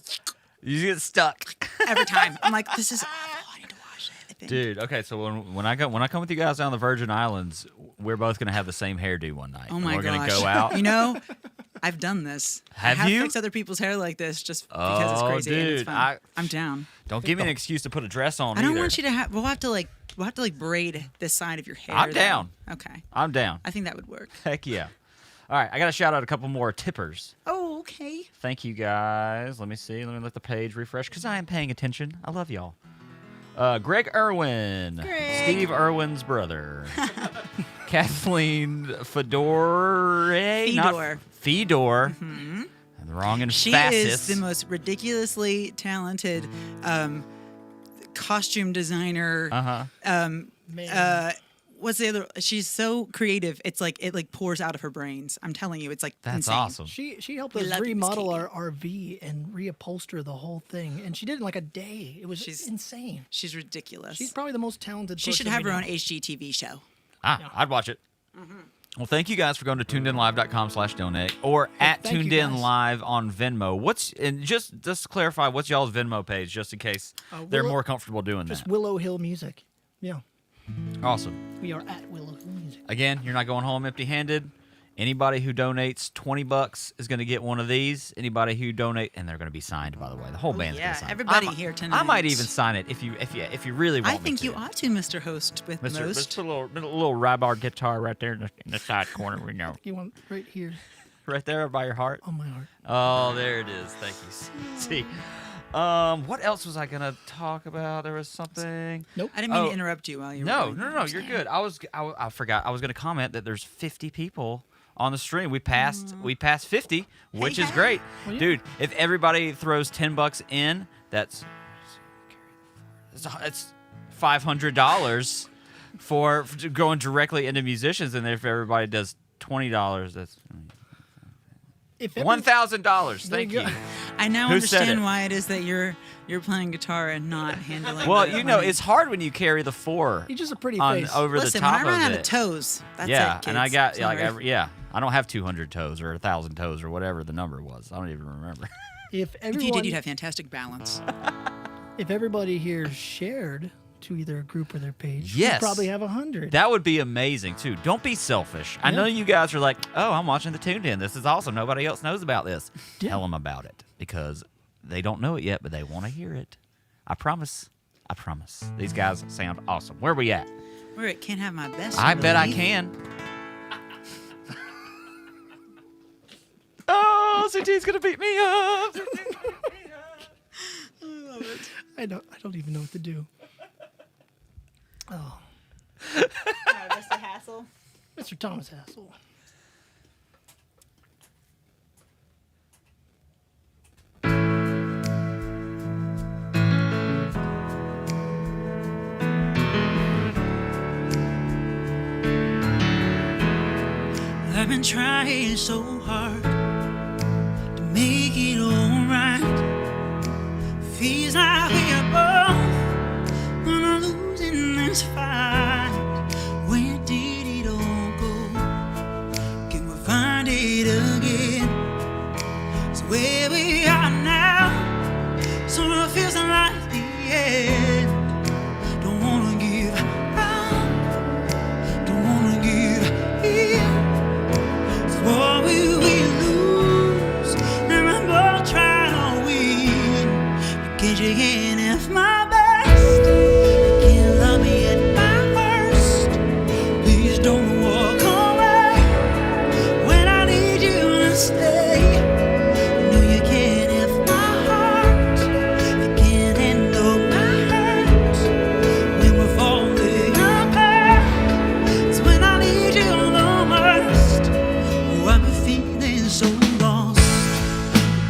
You get stuck. every time. I'm like, this is awful. I need to wash it. I think. Dude, okay, so when I come with you guys down the Virgin Islands, we're both gonna have the same hairdo one night. Oh And my we're gosh. gonna go out. You know, I've done this. I Have you? fixed other people's hair like this just because it's Oh, crazy and it's dude, fun. I'm down. Don't give me an excuse to put a dress on I don't either. want you to have. We'll have to braid this side of your hair. I'm though. down. Okay. I'm down. I think that would work. Heck yeah. All right, I gotta shout out a couple more tippers. Oh, okay. Thank you guys. Let me see. Let me let the page refresh because I am paying attention. I love y'all. Greg Irwin, Greg. Steve Irwin's brother, Kathleen Fedor, Fedor. Fedor. The wrong and She fastest. is the most ridiculously talented costume designer. Uh-huh. What's the other? She's so creative. It's like it pours out of her brains. I'm telling you, it's like That's insane. awesome. She helped We us love you, Miss remodel Katie. our RV and reupholster the whole thing, and she did it in like a day. It was She's- insane. She's ridiculous. She's probably the most talented. she should person have we her own know. HGTV show. I'd watch it. Well, thank you guys for going to tunedinlive.com/donate or at thank you, Tuned In guys. Live on Venmo. And just to clarify, what's y'all's Venmo page, just in case they're Willow- more comfortable doing Just that. Willow Hill Music. Yeah, Awesome. we are at Willow Hill Music. Again, you're not going home empty-handed. Anybody who donates $20 is going to get one of these. Anybody who donate, and they're going to be signed, by the way. The whole band's yeah, going to sign. everybody I mi- here I might tonight. even sign it if you really want I think me you to. ought to, Mr. Host with Mr. most. Let's put a little rybar guitar right there in the side corner. We know. You want right here Right there by your heart. on my heart. Oh, there it is. Thank you. See, what else was I gonna talk about? There was something. Nope. I didn't mean Oh. to interrupt you while you were No, going. no, you're good. I forgot. I was gonna comment that there's 50 people on the stream. We passed 50, which is hey. great, dude. If everybody throws $10 in, that's $500 for going directly into musicians, and if everybody does $20, that's If every- $1,000. Thank you you. go. I now Who said understand it? why it is that you're playing guitar and not handling. Well, the you know, money. it's hard when you carry the 4 He's just a pretty on face. over Listen, the top when I run of out it. of toes, that's yeah, it, and I kids. got Sorry. I don't have 200 toes or 1,000 toes or whatever the number was. I don't even remember. If If everyone, you did, you'd have fantastic balance. if everybody here shared to either a group or their page, Yes. we'd probably have 100. That would be amazing too. Don't be selfish. I Yeah. know you guys are like, "Oh, I'm watching the Tuned In. This is awesome. Nobody else knows about this." Yeah. Tell them about it because they don't know it yet, but they want to hear it. I promise. I promise. These guys sound awesome. Where we at? Where it can't have my best. I bet I believe. can. Oh, CT's gonna beat me up. I don't even know what to do. Oh, Mr. Hassel. Mr. Thomas Hassel. trying so hard to make it alright. Feels like we are both gonna lose in this fight. Where did it all go? Can we find it again? So where we are now, so it feels like the end. Don't wanna give up, don't wanna give in. So what will we lose? And we both try to win. Because you can't have my best, you can't love me at my worst. Please don't walk away when I need you to stay. No, you can't have my heart, you can't handle my hurt. When we're falling apart, it's when I need you the most. Oh, I've been feeling so lost,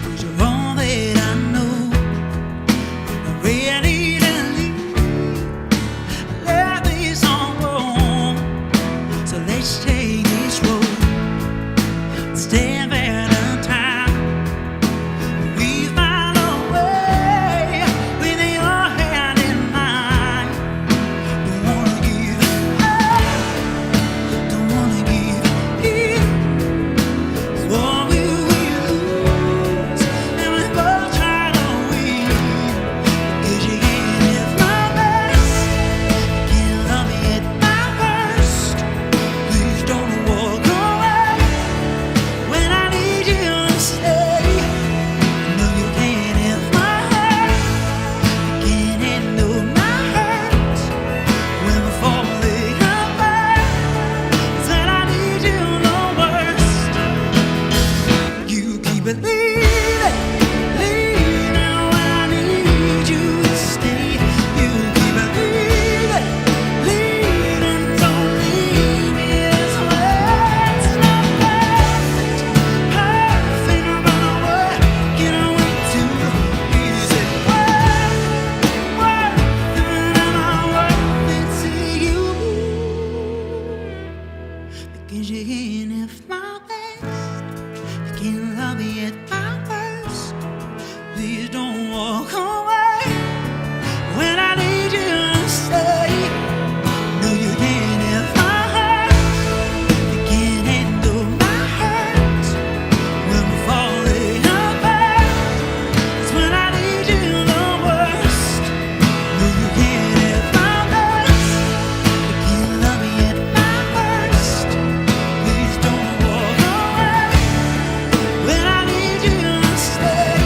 'cause you're all that I know. I'm ready to leave, let this all go. So let's take this road, step at a time. We find a way with your hand in mine. Don't wanna give up, don't wanna give in. So what will we lose? And we both try to win. Because you can't have my best, you can't love me at my worst. Please don't walk away when I need you to stay. No, you can't have my heart, you can't handle my hurt. When we're falling apart, it's when I need you the worst. You keep believing, believing when I need you to stay. You keep believing, believing, don't leave me this way. It's not perfect, but I'm working on way too. Is it worth it? Am I worth it to you? Because you can't have my best, you can't love me at my worst. Please don't walk away when I need you to stay. No, you can't have my heart, you can't handle my hurt. When we're falling apart, it's when I need you the worst. No, you can't have my best, you can't love me at my worst. Please don't walk away when I need you to stay.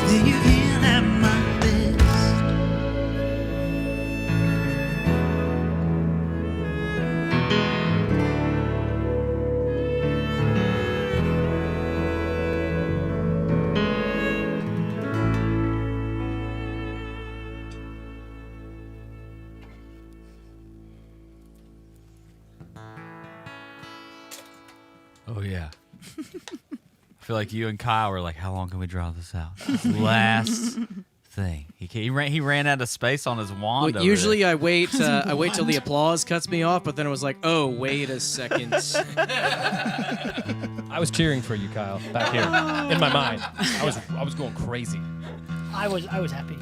Then you can't have my best. Oh yeah. I feel like you and Kyle were like, how long can we draw this out? Last thing. He ran out of space on his wand. Well, over usually there. I wait till the applause cuts me off, but then it was like, oh, wait a second. I was cheering for you, Kyle, back here in my mind. I was going crazy. I was happy.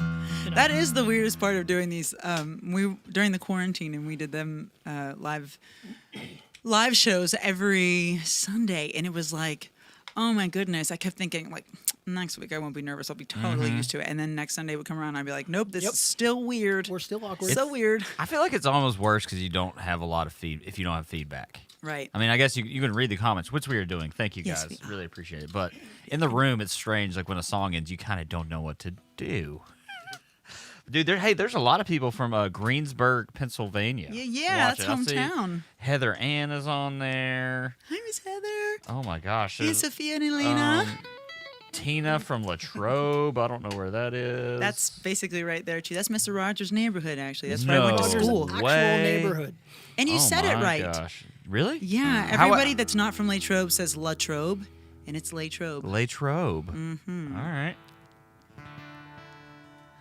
You know. That is the weirdest part of doing these. We during the quarantine, and we did them live shows every Sunday, and it was like, oh my goodness. I kept thinking, like, next week I won't be nervous. I'll be totally used to it. And then next Sunday would come around, and I'd be like, nope, this Yep. is still weird. We're still awkward. So weird. I feel like it's almost worse because you don't have a lot of if you don't have feedback. Right. I mean, I guess you can read the comments, which we are doing. Thank you Yes, guys. we are. Really appreciate it. But in the room, it's strange. Like when a song ends, you kind of don't know what to do. Dude, there's a lot of people from Greensburg, Pennsylvania. Yeah, that's watching. I see hometown. Heather Ann is on there. Hi, Miss Heather. Oh my gosh. Hey, there's, Sophia and Elena. Tina from Latrobe. I don't know where that is. That's basically right there, too. That's Mr. Rogers' neighborhood, actually. That's No. where I went to Rogers' school. actual way. neighborhood. And you Oh said it my right. Gosh. Really? Yeah, How- everybody that's not from Latrobe says Latrobe, and it's Latrobe. Latrobe. Mm-hmm. All right.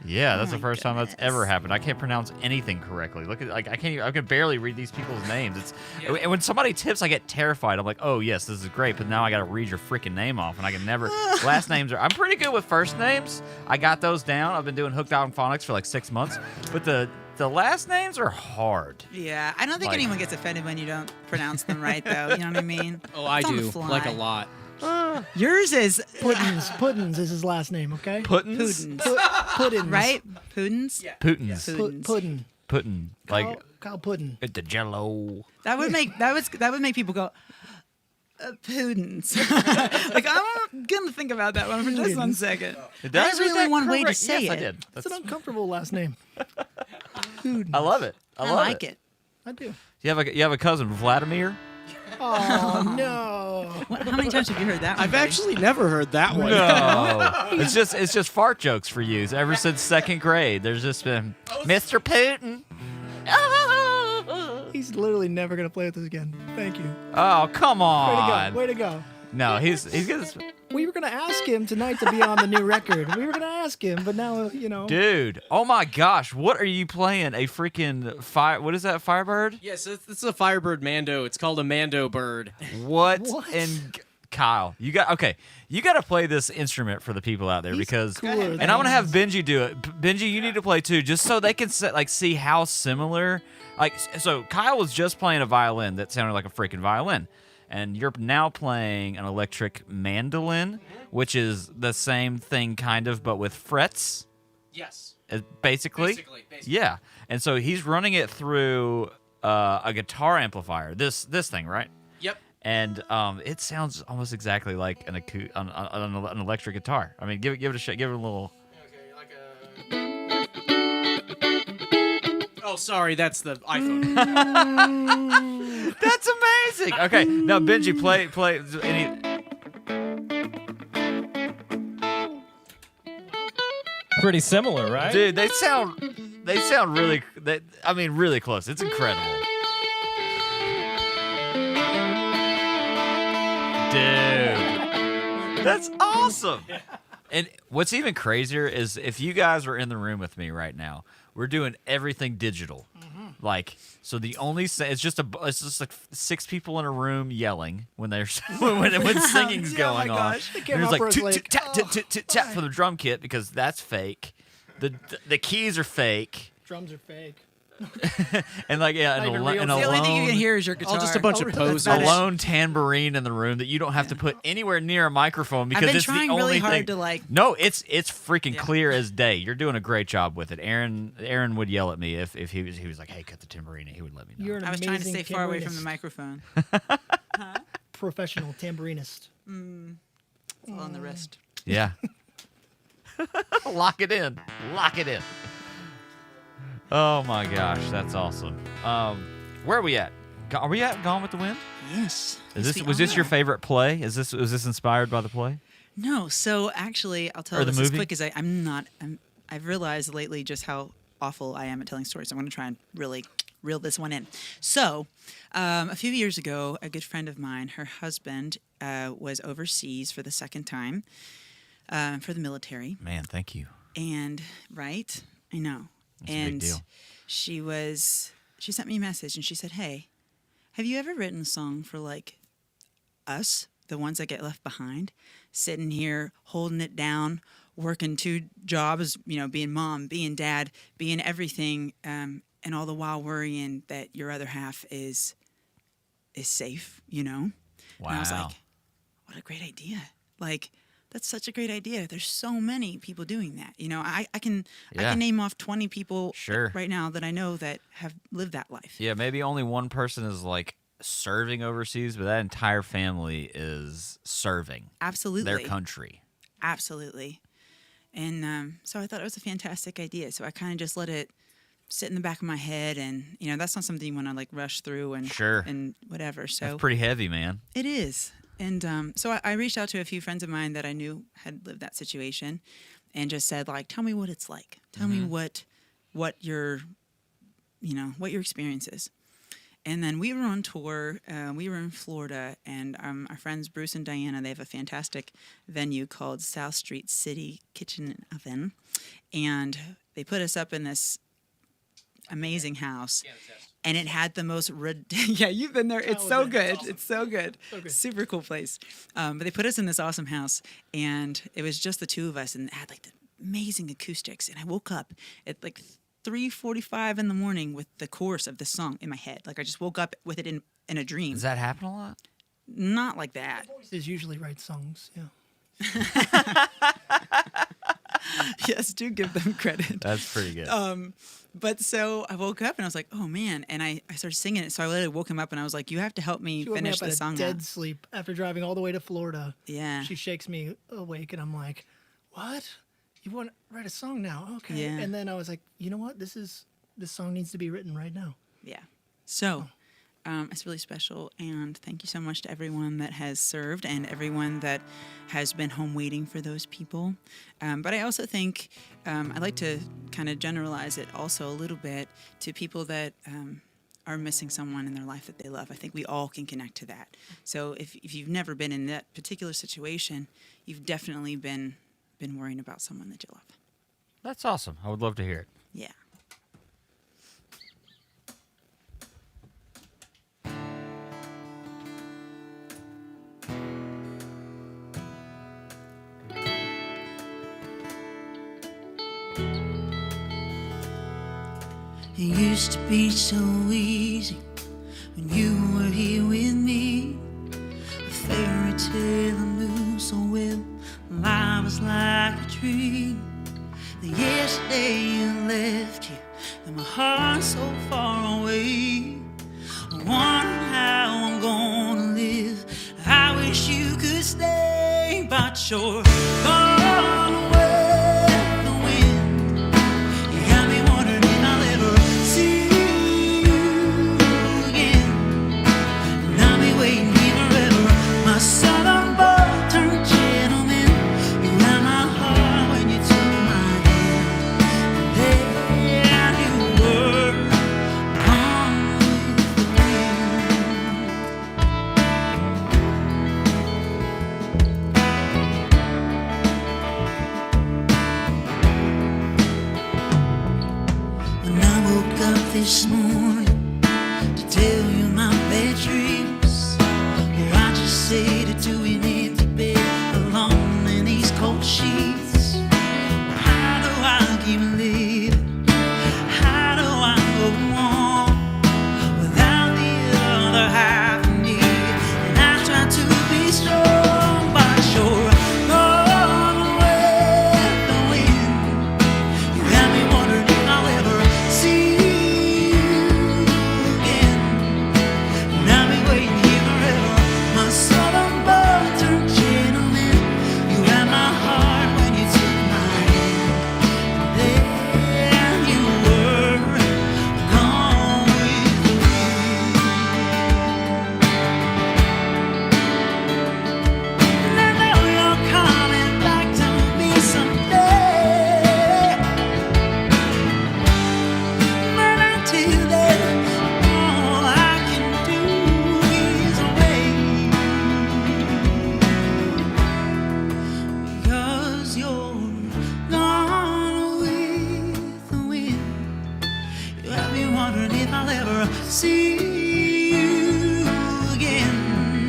Yeah, that's Oh the my first time that's goodness. ever happened. I can't pronounce anything correctly. Look at I can't. I can barely read these people's names. It's and when somebody tips, I get terrified. I'm like, oh yes, this is great, but now I got to read your freaking name off, and I can never. Last names are. I'm pretty good with first names. I got those down. I've been doing hooked on phonics for like 6 months, but the last names are hard. Yeah, I don't think Like- anyone gets offended when you don't pronounce them right, though. You know what I mean? Oh, I It's on the do. fly. Like a lot. Yours is Puddins is his last name, okay? Puddins, Puddins, Puddins. right? Puddins. Yeah. Puddins, Puddins. Puddin. Puddin, like Kyle Puddin. the Jello. That would make people go. Puddins. Like I'm gonna think about that one for just 1 second. Did That is read really that one way to correct? say yes, I it. did. It's an uncomfortable last name. Puddin. I love it. I I love like it. I do. You have a cousin, Vladimir. Oh no. How many times have you heard that one? I've buddy? actually never heard that one. No, it's just fart jokes for you. Ever since second grade, there's just been Mr. Putin. He's literally never gonna play with us again. Thank you. Oh, come Way on. to go. Way to go. No, he's gonna. We were gonna ask him tonight to be on the new record. We were gonna ask him, but now Dude, oh my gosh, what are you playing? A freaking fire? What is that? Firebird? Yes, it's a Firebird Mando. It's called a Mando bird. What? What? And Kyle, you got to play this instrument for the people out there because, cooler and than I'm gonna have Benji do it. Benji, you need to play too, just so they can see how similar. Like, so Kyle was just playing a violin that sounded like a freaking violin. And you're now playing an electric mandolin, which is the same thing kind of, but with frets, Yes. basically. Basically. Yeah. And so he's running it through a guitar amplifier, this thing, right? Yep. And it sounds almost exactly like an electric guitar. I mean, give it a shot. Give it a little. Okay, like a. Oh, sorry, that's the iPhone. That's amazing. Okay, now Benji, play any. Pretty similar, right? Dude, they sound really. Really close. It's incredible. Dude, that's awesome. And what's even crazier is if you guys were in the room with me right now, we're doing everything digital. Like, so the only it's just like 6 people in a room yelling when they're when singing's going on. gosh, they came And up there's with, like like, tap for the drum kit because that's fake. The keys are fake. drums are fake. And like Not even real. and The only thing you alone- can hear is your guitar. just a bunch of That's posers. about a it. lone tambourine in the room that you don't have to put anywhere near a microphone because been it's trying the only really hard thing. to, like- No, it's freaking Yeah. clear as day. You're doing a great job with it. Aaron would yell at me if he was like, "Hey, cut the tambourine." He would let me know. You're an I was trying to amazing stay far away from the tambourinist. microphone. Professional tambourinist. It's all on the wrist. Yeah. Lock it in. Lock it in. Oh my gosh, that's awesome. Where are we at? Are we at Gone with the Wind? Yes. Was this your favorite play? Was this inspired by the play? No. So actually, I'll tell Or the this as movie? quick as I've realized lately just how awful I am at telling stories. I'm going to try and really reel this one in. So, a few years ago, a good friend of mine, her husband was overseas for the second time for the military. Man, thank you. And right, I know. That's a big deal. She sent me a message and she said, "Hey, have you ever written a song for like us, the ones that get left behind, sitting here holding it down, working 2 jobs, being mom, being dad, being everything, and all the while worrying that your other half is safe, Wow. And I was like, what a great idea. Like, that's such a great idea. There's so many people doing that. I can name off 20 people Sure. right now that I know that have lived that life. Yeah, maybe only one person is like serving overseas, but that entire family is serving Absolutely. their country. Absolutely. And so I thought it was a fantastic idea. So I kind of just let it sit in the back of my head, and that's not something you want to like rush through and Sure. and whatever. So That's pretty heavy, man. it is. And so I reached out to a few friends of mine that I knew had lived that situation, and just said, like, tell me what it's like. Tell me what your what your experience is. And then we were on tour. We were in Florida, and our friends Bruce and Diana, they have a fantastic venue called South Street City Kitchen and Oven. And they put us up in this amazing house. And it had the most yeah, you've been there. It's so good. Awesome. It's so good. Super cool place. But they put us in this awesome house, and it was just the two of us, and it had like the amazing acoustics. And I woke up at like 3:45 in the morning with the chorus of the song in my head. Like I just woke up with it in a dream. Does that happen a lot? Not like that. Voices usually write songs. Yeah. Yes, do give them credit. That's pretty good. But so I woke up and I was like, oh man, and I started singing it. So I literally woke him up and I was like, you have to help me She woke me finish up the at song a dead out. sleep after driving all the way to Florida. Yeah. She shakes me awake, and I'm like, "What? You want to write a song now? Okay." Yeah. And then I was like, "You know what? This song needs to be written right now." Yeah. So it's really special. And thank you so much to everyone that has served and everyone that has been home waiting for those people. But I also think I like to kind of generalize it also a little bit to people that are missing someone in their life that they love. I think we all can connect to that. So if you've never been in that particular situation, you've definitely been worrying about someone that you love. That's awesome. I would love to hear it. Yeah. It used to be so easy when you were here with me. A fairy tale I knew so well. Life was like a dream. The yesterday you left here, and my heart's so far away. I wonder how I'm gonna live. I wish you could stay, but you're gone away with the wind. You got me wondering if I'll ever see you again. And I'll be waiting here forever. My southern boy turned gentleman. You had my heart when you took my hand. And there you were, gone with the wind. When I woke up this morning to tell you my bad dreams, oh, I just said it to an empty bed, alone in these cold sheets. How do I keep living? How do I go on without the other half of me? And I try to be strong, but you're gone away with the wind. You have me wondering if I'll ever see you again. And I'll be waiting here forever. My southern boy turned gentleman. You had my heart when you took my hand. And there you were, gone with the wind. And I know you're coming back to me someday. But until then, all I can do is wait. Because you're gone with the wind. You have me wondering if I'll ever see you again.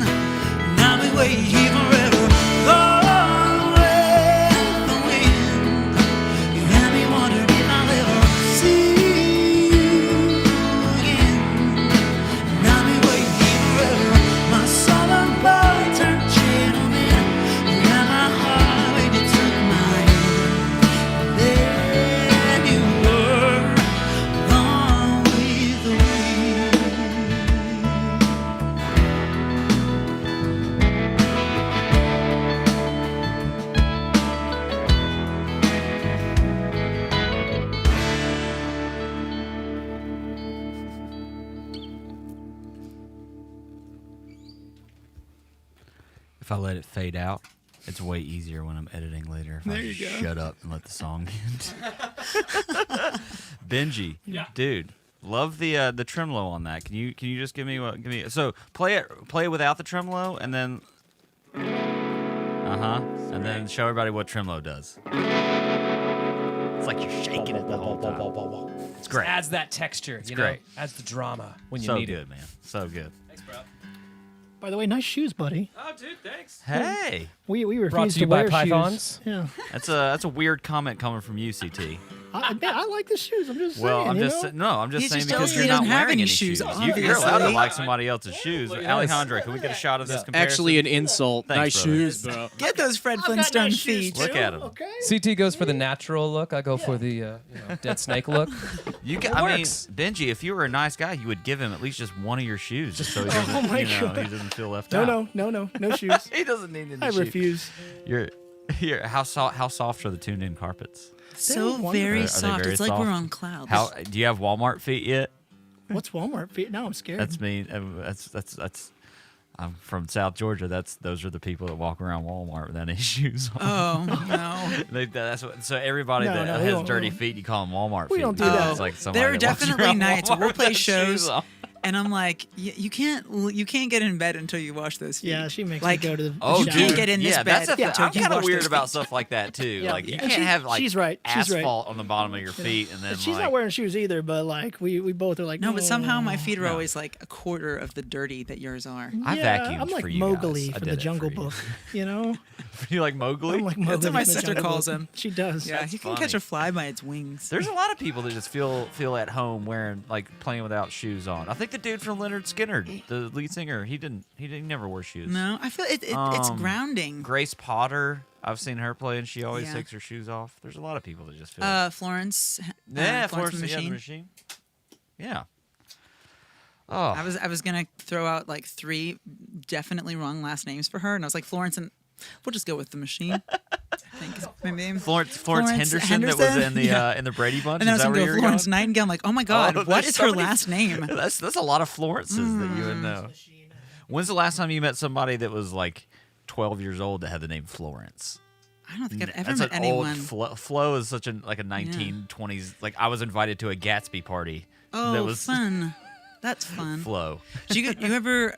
And I'll be waiting here forever. Gone with the wind. You have me wondering if I'll ever see you again. And I'll be waiting here forever. My southern boy turned gentleman. You had my heart when you took my hand. Then you were gone with the wind. If I let it fade out, it's way easier when I'm editing later. If I just shut up and let the song end. Benji, dude, Love the tremolo on that. Can you just give me so play it without the tremolo and then and then show everybody what tremolo does. It's like you're shaking it the whole time. It's great. Adds that texture. It's great. Adds the drama when you So need good, it. man. So good. Thanks, bro. By the way, nice shoes, buddy. Oh, dude, thanks. Hey, We refuse Brought to to you by wear pythons. shoes. Yeah. that's a weird comment coming from you, CT. I like the shoes. I'm just Well, saying. I'm you just know? no, I'm just He's saying just because jealous you're he not doesn't have wearing any any shoes, shoes. You're allowed to obviously. like somebody else's shoes. Look at this. Alejandro, can we get a shot of this comparison? Actually, an insult. Thanks, Nice brother. shoes, bro. Get those Fred Flintstone feet. Look at him. Okay. CT goes for the natural look. I go for the dead snake look. I mean, works. Benji, if you were a nice guy, you would give him at least just one of your shoes, just so he doesn't, Oh my he God. doesn't feel left out. No shoes. He doesn't need any I shoes. refuse. How soft are the tuned-in carpets? So wonderful. very Are they soft. very It's like we're soft? on clouds. How do you have Walmart feet yet? What's Walmart feet? Now I'm scared. That's me. That's. I'm from South Georgia. Those are the people that walk around Walmart without any shoes on. Oh no. So everybody No, that no, we has don't- dirty feet, you call them Walmart feet. We don't do because that. It's like somebody They're that walks definitely around nights. Walmart We'll play without shows, shoes on. and I'm like, you can't get in bed until you wash those feet. Yeah, she makes like, me go to the Oh, you shower. can't get in this yeah, bed that's a until I'm you kind of wash weird those about feet. stuff like that too. Yeah, Like you yeah. can't And have like she's right. She's right. asphalt on the bottom of your feet, and then She's like not wearing shoes either, but like we both are like. No, but somehow my feet are No. always like a quarter of the dirty that yours are. I yeah, vacuumed I'm like for you Mowgli guys. I from did the it Jungle for you. Book. You know, You like Mowgli? I'm like Mowgli. That's what my from the sister Jungle calls Book. him. She does. Yeah, That's he can funny. catch a fly by its wings. There's a lot of people that just feel at home wearing like playing without shoes on. I think the dude from Leonard Skinner, the lead singer, he never wore shoes. No, I feel it's grounding. Grace Potter, I've seen her play and she always Yeah. takes her shoes off. There's a lot of people that just feel. Florence. Yeah, Florence Florence, and the yeah, the Machine. machine. Yeah. Oh, I was gonna throw out like 3 definitely wrong last names for her, and I was like Florence and we'll just go with the Machine. I think is my name. Florence Florence Henderson that was in the Yeah. in the Brady Bunch. And then I is was that gonna where go you're Florence going? Nightingale. I'm like, oh my god, Oh, what there's is so her many- last name? That's a lot of Florences that you would know. When's the last time you met somebody that was like 12 years old that had the name Florence? I don't think I've ever That's met an anyone. old Flo is such a 1920s. Like I was invited to a Gatsby party. Oh, that was fun. That's fun. Flo. Do you ever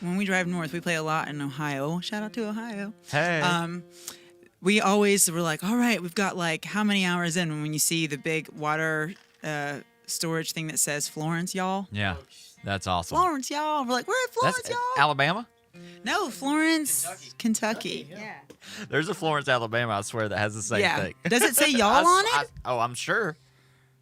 when we drive north, we play a lot in Ohio. Shout out to Ohio. Hey. We always were like, all right, we've got like how many hours in? And when you see the big water storage thing that says Florence, y'all. Yeah, that's awesome. Florence, y'all. We're like, we're at Florence, That's y'all. Alabama. No, Florence, Kentucky. Yeah. There's a Florence, Alabama. I swear that has the same Yeah. thing. Does it say y'all on it? I'm sure.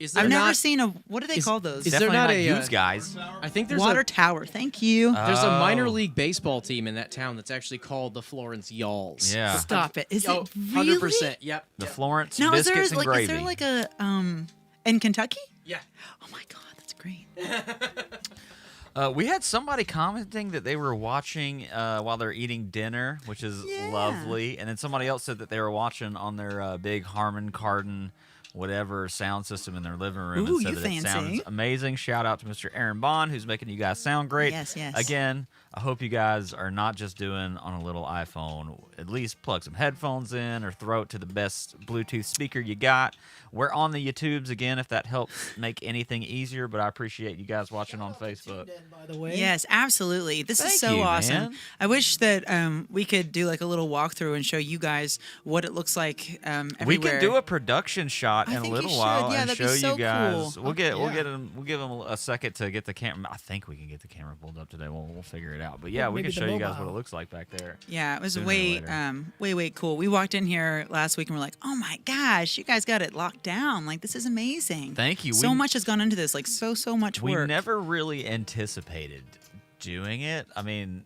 Is there I've never not- seen a. What do they call those? is there Definitely not not a, used guys. I think there's Water a tower. Thank you. there's a minor Oh. league baseball team in that town that's actually called the Florence Yalls. Yeah. Stop it. Is Oh, it really? 100%. Yep. The Florence Now, is biscuits there and like gravy. is there like a in Kentucky? Yeah. Oh my god, that's great. We had somebody commenting that they were watching while they're eating dinner, which is Yeah. lovely. And then somebody else said that they were watching on their big Harman Kardon whatever sound system in their living room Ooh, and said you that it sounds fancy. amazing. Shout out to Mr. Aaron Bond, who's making you guys sound great. Yes, yes. Again, I hope you guys are not just doing on a little iPhone. At least plug some headphones in or throw it to the best Bluetooth speaker you got. We're on the YouTubes again if that helps make anything easier, but I appreciate you guys watching on Facebook. By the way. Yes, absolutely. This Thank is so you, awesome. man. I wish that we could do like a little walkthrough and show you guys what it looks like everywhere. We can do a production shot I in a think you little should. while Yeah, and that'd be show so you guys. cool. We'll give Yeah. them a second to get the camera. I think we can get the camera pulled up today. We'll figure it out. But yeah, we maybe can the show you guys what mobile. it looks like back there. Yeah, it was sooner or way later. way cool. We walked in here last week and we're like, oh my gosh, you guys got it locked down. Like this is amazing. Thank you. So We- much has gone into this. Like so much We work. never really anticipated doing it. I mean,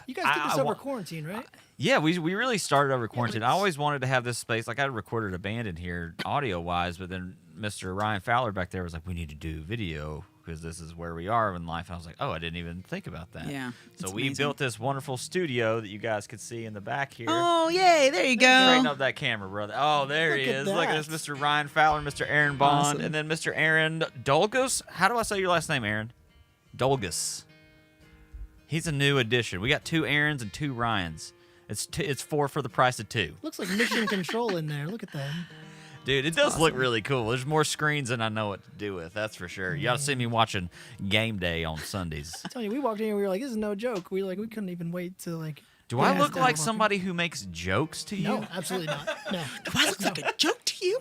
You guys did I this over wa- quarantine, right? yeah, we really started over quarantine. I always wanted to have this space. Like I recorded a band in here audio wise, but then Mr. Ryan Fowler back there was like, we need to do video because this is where we are in life. I was like, oh, I didn't even think about that. Yeah, So it's we amazing. built this wonderful studio that you guys could see in the back here. Oh yay! There you Straighten go. up that camera, brother. Oh, there he Look at is. Look at that. this, Mr. Ryan Fowler, Mr. Aaron Bond, Awesome. and then Mr. Aaron Dolgus. How do I say your last name, Aaron? Dolgus. He's a new addition. We got 2 Aarons and 2 Ryans. It's 4 for the price of 2. Looks like mission control in there. Look at that. Dude, it does look really cool. There's more screens than I know what to do with. That's for sure. You ought to see me watching Game Day on Sundays. I'm telling you, we walked in and we were like, this is no joke. We couldn't even wait to like. Do I look like somebody who makes jokes to you? No, absolutely not. No. Do I look like a joke to you?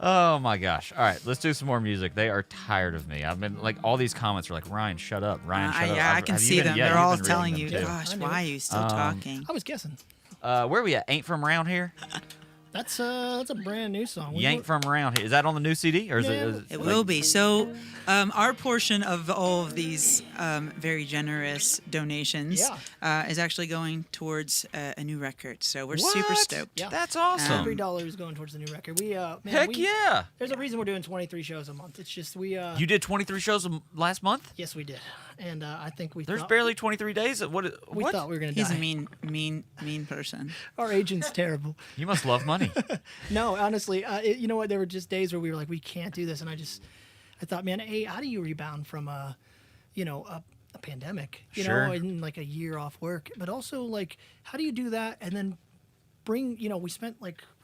Oh my gosh. All right, let's do some more music. They are tired of me. I've been like, all these comments are like, Ryan, shut up. Ryan, shut up. Yeah, I can see them. They're you've all been telling reading you, them, too. gosh, why are you still talking? I was guessing. Where are we at? Ain't From Around Here? That's a brand new song. You Ain't From Around Here. Is that on the new CD? Or is it? It will be. So, our portion of all of these very generous donations is actually going towards a new record. So we're super stoked. Yeah. That's awesome. $3 going towards the new record. Heck yeah. There's a reason we're doing 23 shows a month. It's just we. You did 23 shows last month? Yes, we did. And I think There's barely 23 days. What? We thought we were gonna die. He's a mean person. Our agent's terrible. You must love money. No, honestly, you know what? There were just days where we were like, we can't do this, and I thought, man, hey, how do you rebound from a pandemic? You Sure. know, and like a year off work, but also like, how do you do that and then bring? We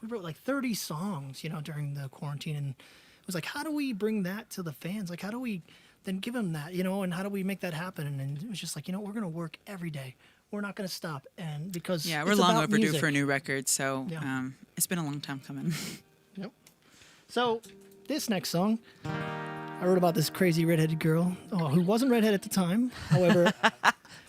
wrote like 30 songs, during the quarantine, and it was like, how do we bring that to the fans? Like, how do we then give them that, and how do we make that happen? And it was just like, we're gonna work every day. We're not going to stop, and because we're it's long about overdue music. for a new record, so Yeah. it's been a long time coming. Yep. So this next song, I wrote about this crazy redheaded girl who wasn't redhead at the time. However,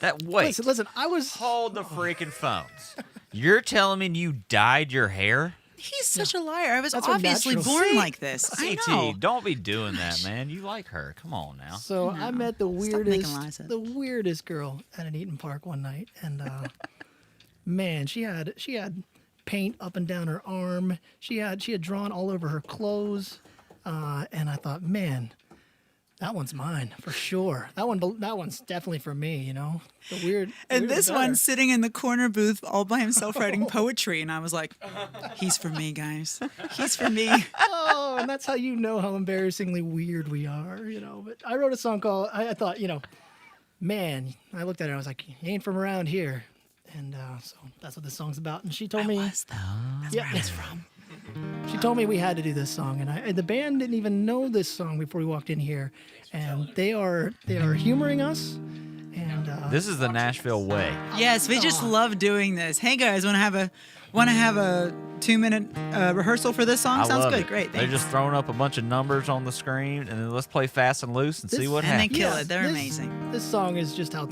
listen, I was Hold the freaking phones. You're telling me you dyed your hair? He's such a liar. I was That's what obviously natural- born See? like this. I know. CT, don't be doing that, man. You like her. Come on now. So I met the Stop making lies up. weirdest girl at an Eaton Park one night, and man, she had paint up and down her arm. She had drawn all over her clothes, and I thought, man, that one's mine for sure. That one's definitely for me. The weird. And weird this better. one's sitting in the corner booth all by himself writing poetry, and I was like, he's for me, guys. He's for me. Oh, and that's how you know how embarrassingly weird we are, But I wrote a song called, I thought, man, I looked at her and I was like, you ain't from around here. And so that's what this song's about. And she told me. That's where I was from. She told me we had to do this song. And the band didn't even know this song before we walked in here. And they are humoring us. And This is the Nashville way. Yes, we just love doing this. Hey guys, want to have a 2-minute rehearsal for this song? I Sounds love good. it. Great. They're Thanks. just throwing up a bunch of numbers on the screen, and then let's play fast and loose and see what and they happens. kill it. They're this- amazing. This song is just how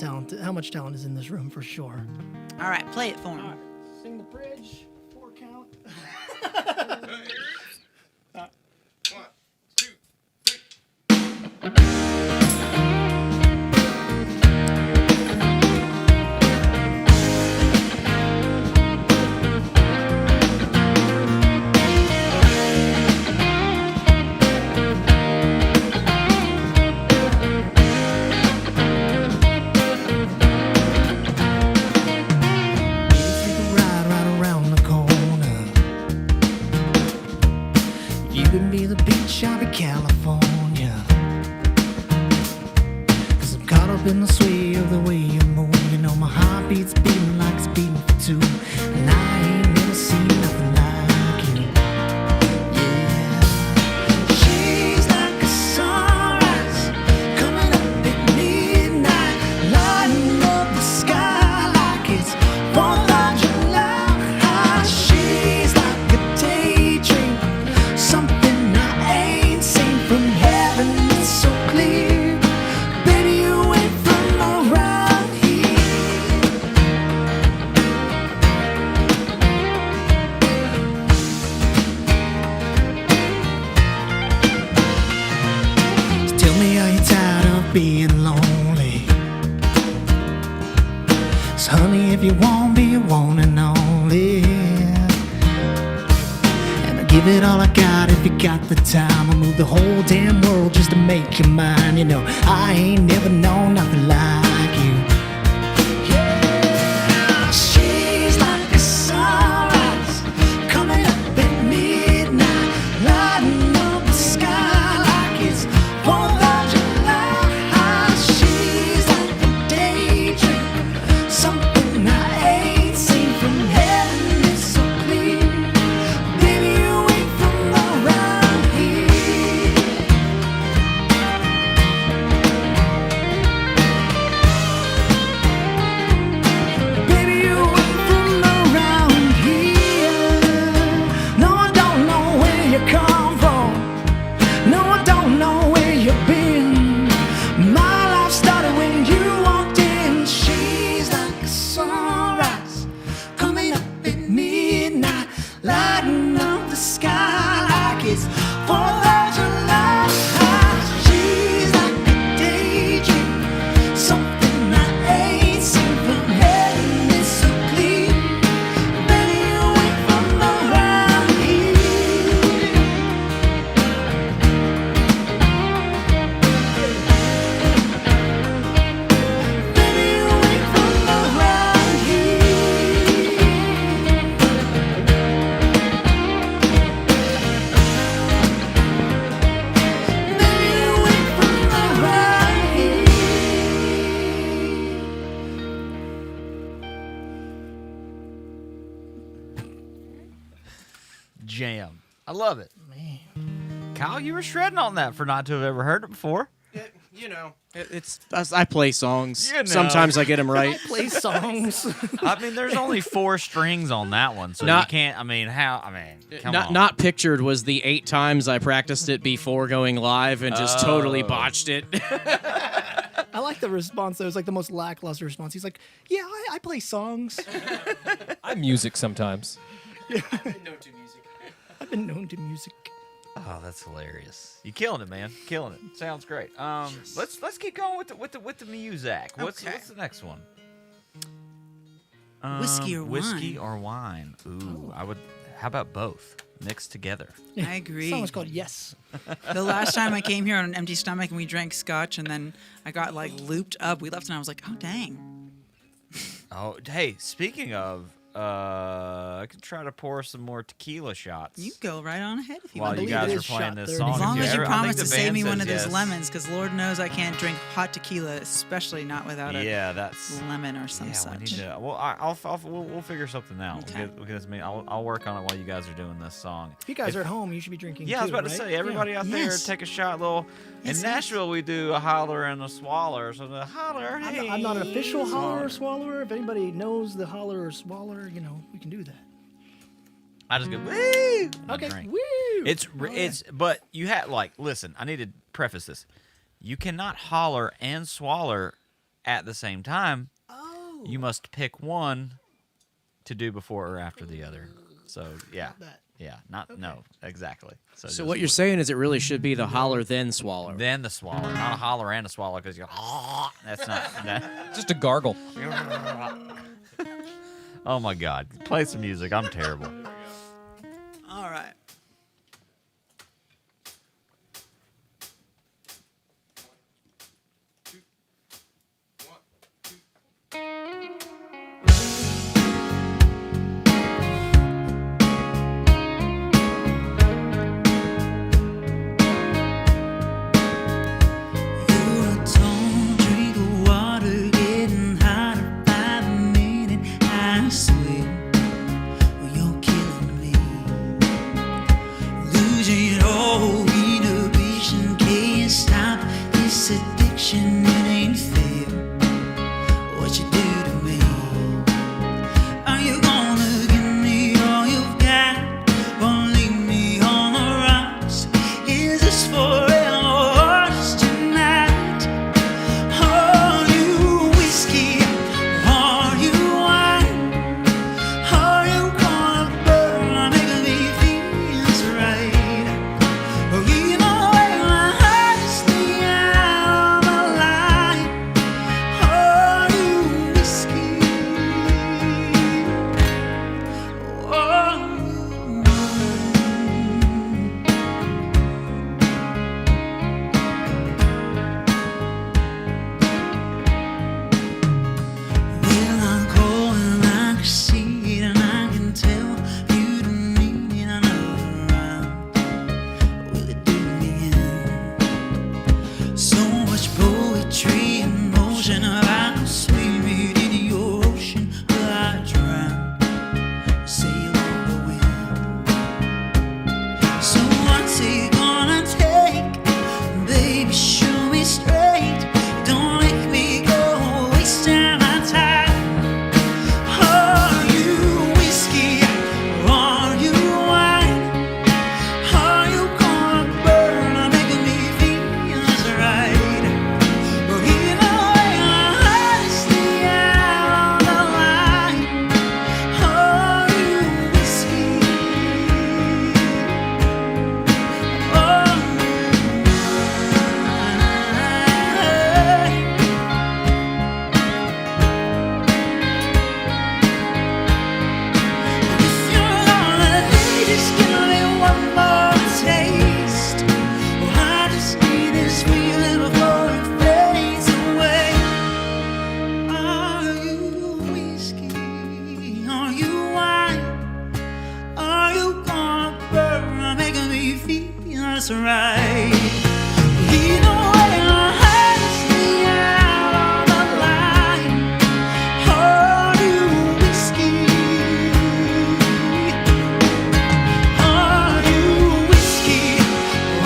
much talent is in this room for sure. All right, play it for me. Sing the bridge, 4 count. Right around the corner. You can be the beach, I'll be California. 'Cause I'm caught up in the sway of the way you move. My heartbeat's beating like it's beating for two. And I ain't never seen nothing like you. Yeah. She's like a sunrise coming up at midnight, lighting up the sky like it's 4th of July. She's like a daydream, something I ain't seen from heaven. It's so clear, baby, you ain't from around here. So tell me, are you tired of being lonely? So honey, if you won't be one and only, and I'll give it all I got if you got the time. I'll move the whole damn world just to make you mine. I ain't never known nothing like you. Yeah, she's like a sunrise coming up at midnight, lighting up the sky like it's 4th of July. She's like a daydream, something I ain't seen from heaven. It's so clear, baby, you 4th of July. She's like a daydream, something I ain't seen from heaven. It's so clear. Baby, you ain't from around here. Baby, you ain't from around here. Baby, you ain't from around here. Jam. I love it. Man. Kyle, you were shredding on that for not to have ever heard it before. It's I play songs. You know. Sometimes I get them right. Play songs. I mean, there's only 4 strings on that one, so you Not- can't. I mean, how? I mean, come on. Not pictured was the 8 times I practiced it before going live and just totally botched it. I like the response, though. It's like the most lackluster response. He's like, yeah, I play songs. I'm music sometimes. I've been known to music. Oh, that's hilarious. You killing it, man. Killing it. Sounds great. Let's keep going with the music. What's the next one? Whiskey or Whiskey wine? or wine. Ooh, I would. How about both mixed together? I agree. The song was called Yes. The last time I came here on an empty stomach and we drank scotch and then I got like looped up, we left and I was like, oh dang. Oh, hey. Speaking of, I could try to pour some more tequila shots. You go right on ahead if you while want. you believe guys it are is playing shot this 30. song. As long as you I promise think to the save band me one says of those yes. lemons, because Lord knows I can't drink hot tequila, especially not without a Yeah, that's. lemon or some Yeah, such. we need to. Well, we'll figure something out. Okay. We'll get me. I'll work on it while you guys are doing this song. If you guys are at home, you should be drinking Yeah, I was too, about to right? say, everybody out there, Yes. take a shot. Little Yes, in yes. Nashville, we do a holler and a swaller. So the holler. I'm not an official holler or Swaller. swallower. If anybody knows the holler or swaller, we can do that. I just go woo. and Okay. drink. Woo! It's but you have listen. I need to preface this. You cannot holler and swaller at the same time. Oh. You must pick one to do before or after the other. So yeah, that. yeah, no, exactly. So So just what you're saying is it really should be the holler then swallow. then the swallow, not a holler and a swallow, because you go. That's not that. Just a gargle. Oh my God! Play some music. I'm terrible. All right. You're a tall drink of water, getting hotter by the minute. I swear, well, you're killing me. us right. Either way, our hearts be out on the line. Are you whiskey? Are you whiskey?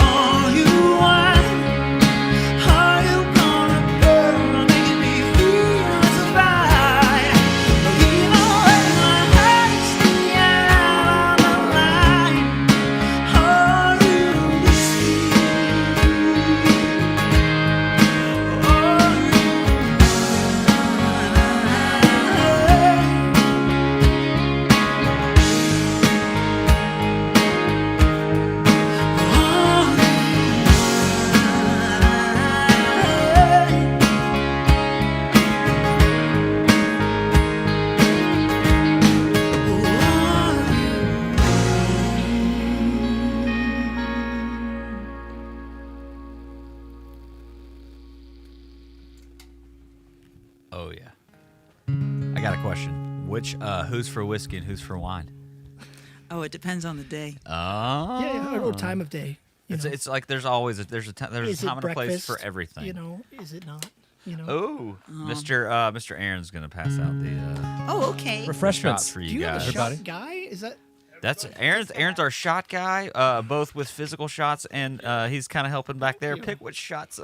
Are you wine? Are you gonna burn, making me feel survive? Either way, our hearts be out on the line. Are you whiskey? Oh yeah. I got a question. Which who's for whiskey and who's for wine? Oh, it depends on the day. Oh. Yeah, or time of day. You know. It's like there's always there's a Is time it and a place breakfast? for everything. You know, is it not? You know. Oh, Mr. Aaron's gonna pass out the Oh, okay. shots Refreshments. for Do you you have guys. a Everybody. shot guy? Is that? That's Aaron's our shot guy, both with physical shots and he's kind of helping back there. Pick which shots.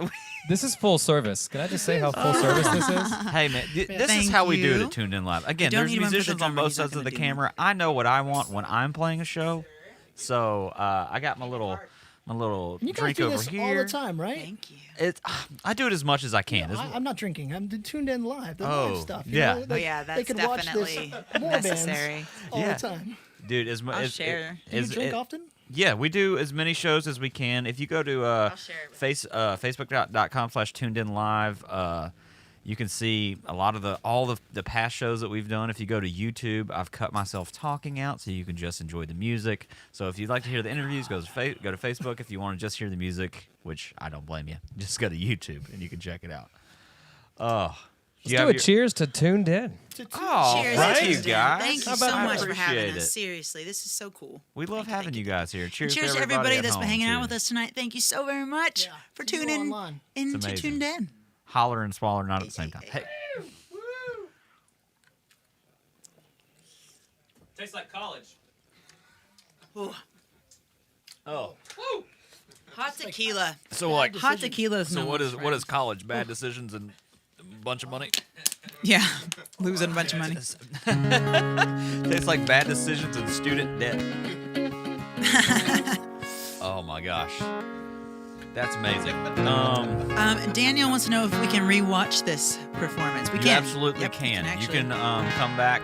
This is full service. Can I just say how full service this is? Hey man, this is Thank how we do it you. at Tuned In Live. Again, don't there's need one for the musicians on drummer, both he's not sides of the gonna do camera. I know what I want when I'm playing a show, so I got my little You guys drink do over this here. all the time, right? Thank you. I do it as much as I can. I'm not drinking. I'm tuned in live. The Oh, live stuff. yeah. You know, Oh yeah, they that's could watch definitely this more necessary. bands all Yeah. the time. Dude, as much I'll as share. Do you drink often? Yeah, we do as many shows as we can. If you go to share it with facebook.com/tunedinlive, you can see a lot of all the past shows that we've done. If you go to YouTube, I've cut myself talking out so you can just enjoy the music. So if you'd like to hear the interviews, go to Facebook. If you want to just hear the music, which I don't blame you, just go to YouTube and you can check it out. Oh, Let's do a cheers to Tuned In. Oh, Cheers, thank you Tuned In. guys. Thank you How so about much that? for having Appreciate us. it. Seriously, this is so cool. We love Thank you, having thank you guys here. Cheers, Cheers to to everybody at that's home, been hanging out too. with us tonight. Thank you so very much Yeah. for See you tuning online. into amazing. Tuned In. Holler and swaller, not at the same time. Hey. Tastes like college. Ooh, Oh. hot tequila. So like, Hot tequila's so no what one's is what is college? Bad decisions and a bunch of money. Yeah, losing a bunch of money. Tastes like bad decisions and student debt. Oh my gosh, that's amazing. Daniel wants to know if we can rewatch this performance. We You can. absolutely Yep, can. You actually. can come back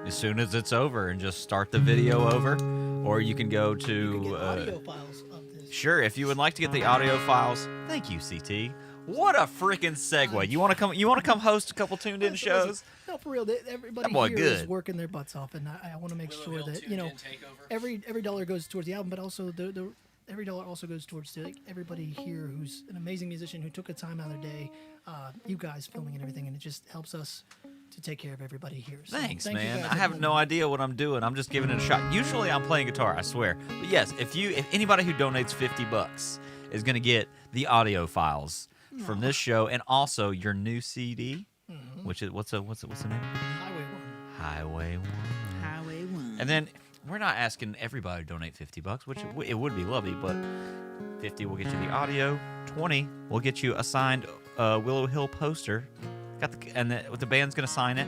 as soon as it's over and just start the video over, or you can go You can to get audio files of this. sure if you would like to get the audio files. Thank you, CT. What a freaking segue! You want to come? You want to come host a couple tuned in shows? No, for real. Everybody That boy here is good. working their butts off, and I want to make sure that every dollar goes towards the album, but also the every dollar also goes towards everybody here who's an amazing musician who took a time out of their day. You guys filming and everything, and it just helps us to take care of everybody here. So Thanks, thank you man. guys, I have everyone. no idea what I'm doing. I'm just giving it a shot. Usually, I'm playing guitar. I swear. But yes, if anybody who donates $50 is going to get the audio files from this show and also your new CD, which is what's the name? Highway 1. Highway 1. Highway 1. And then we're not asking everybody to donate $50, which it would be lovely, but 50 will get you the audio. 20 will get you a signed Willow Hill poster. The band's gonna sign it.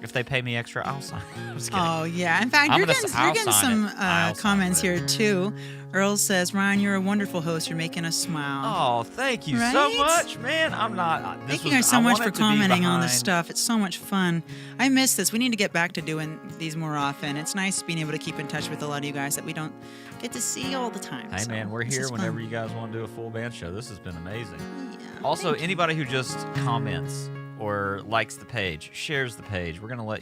If they pay me extra, I'll sign it. I'm just kidding. Oh yeah. In fact, I'm you're gonna getting, I'll you're getting sign some it. I'll sign comments here whatever. too. Earl says, "Ryan, you're a wonderful host. You're making us smile." Oh, thank you so Right? much, man. I'm not. Thank you guys so much for commenting on this stuff. It's so much fun. I miss this. We need to get back to doing these more often. It's nice being able to keep in touch with a lot of you guys that we don't get to see all the time. Hey, So man, we're this here is fun. whenever you guys want to do a full band show. This has been amazing. Yeah, Also, thank you. anybody who just comments or likes the page, shares the page, we're gonna let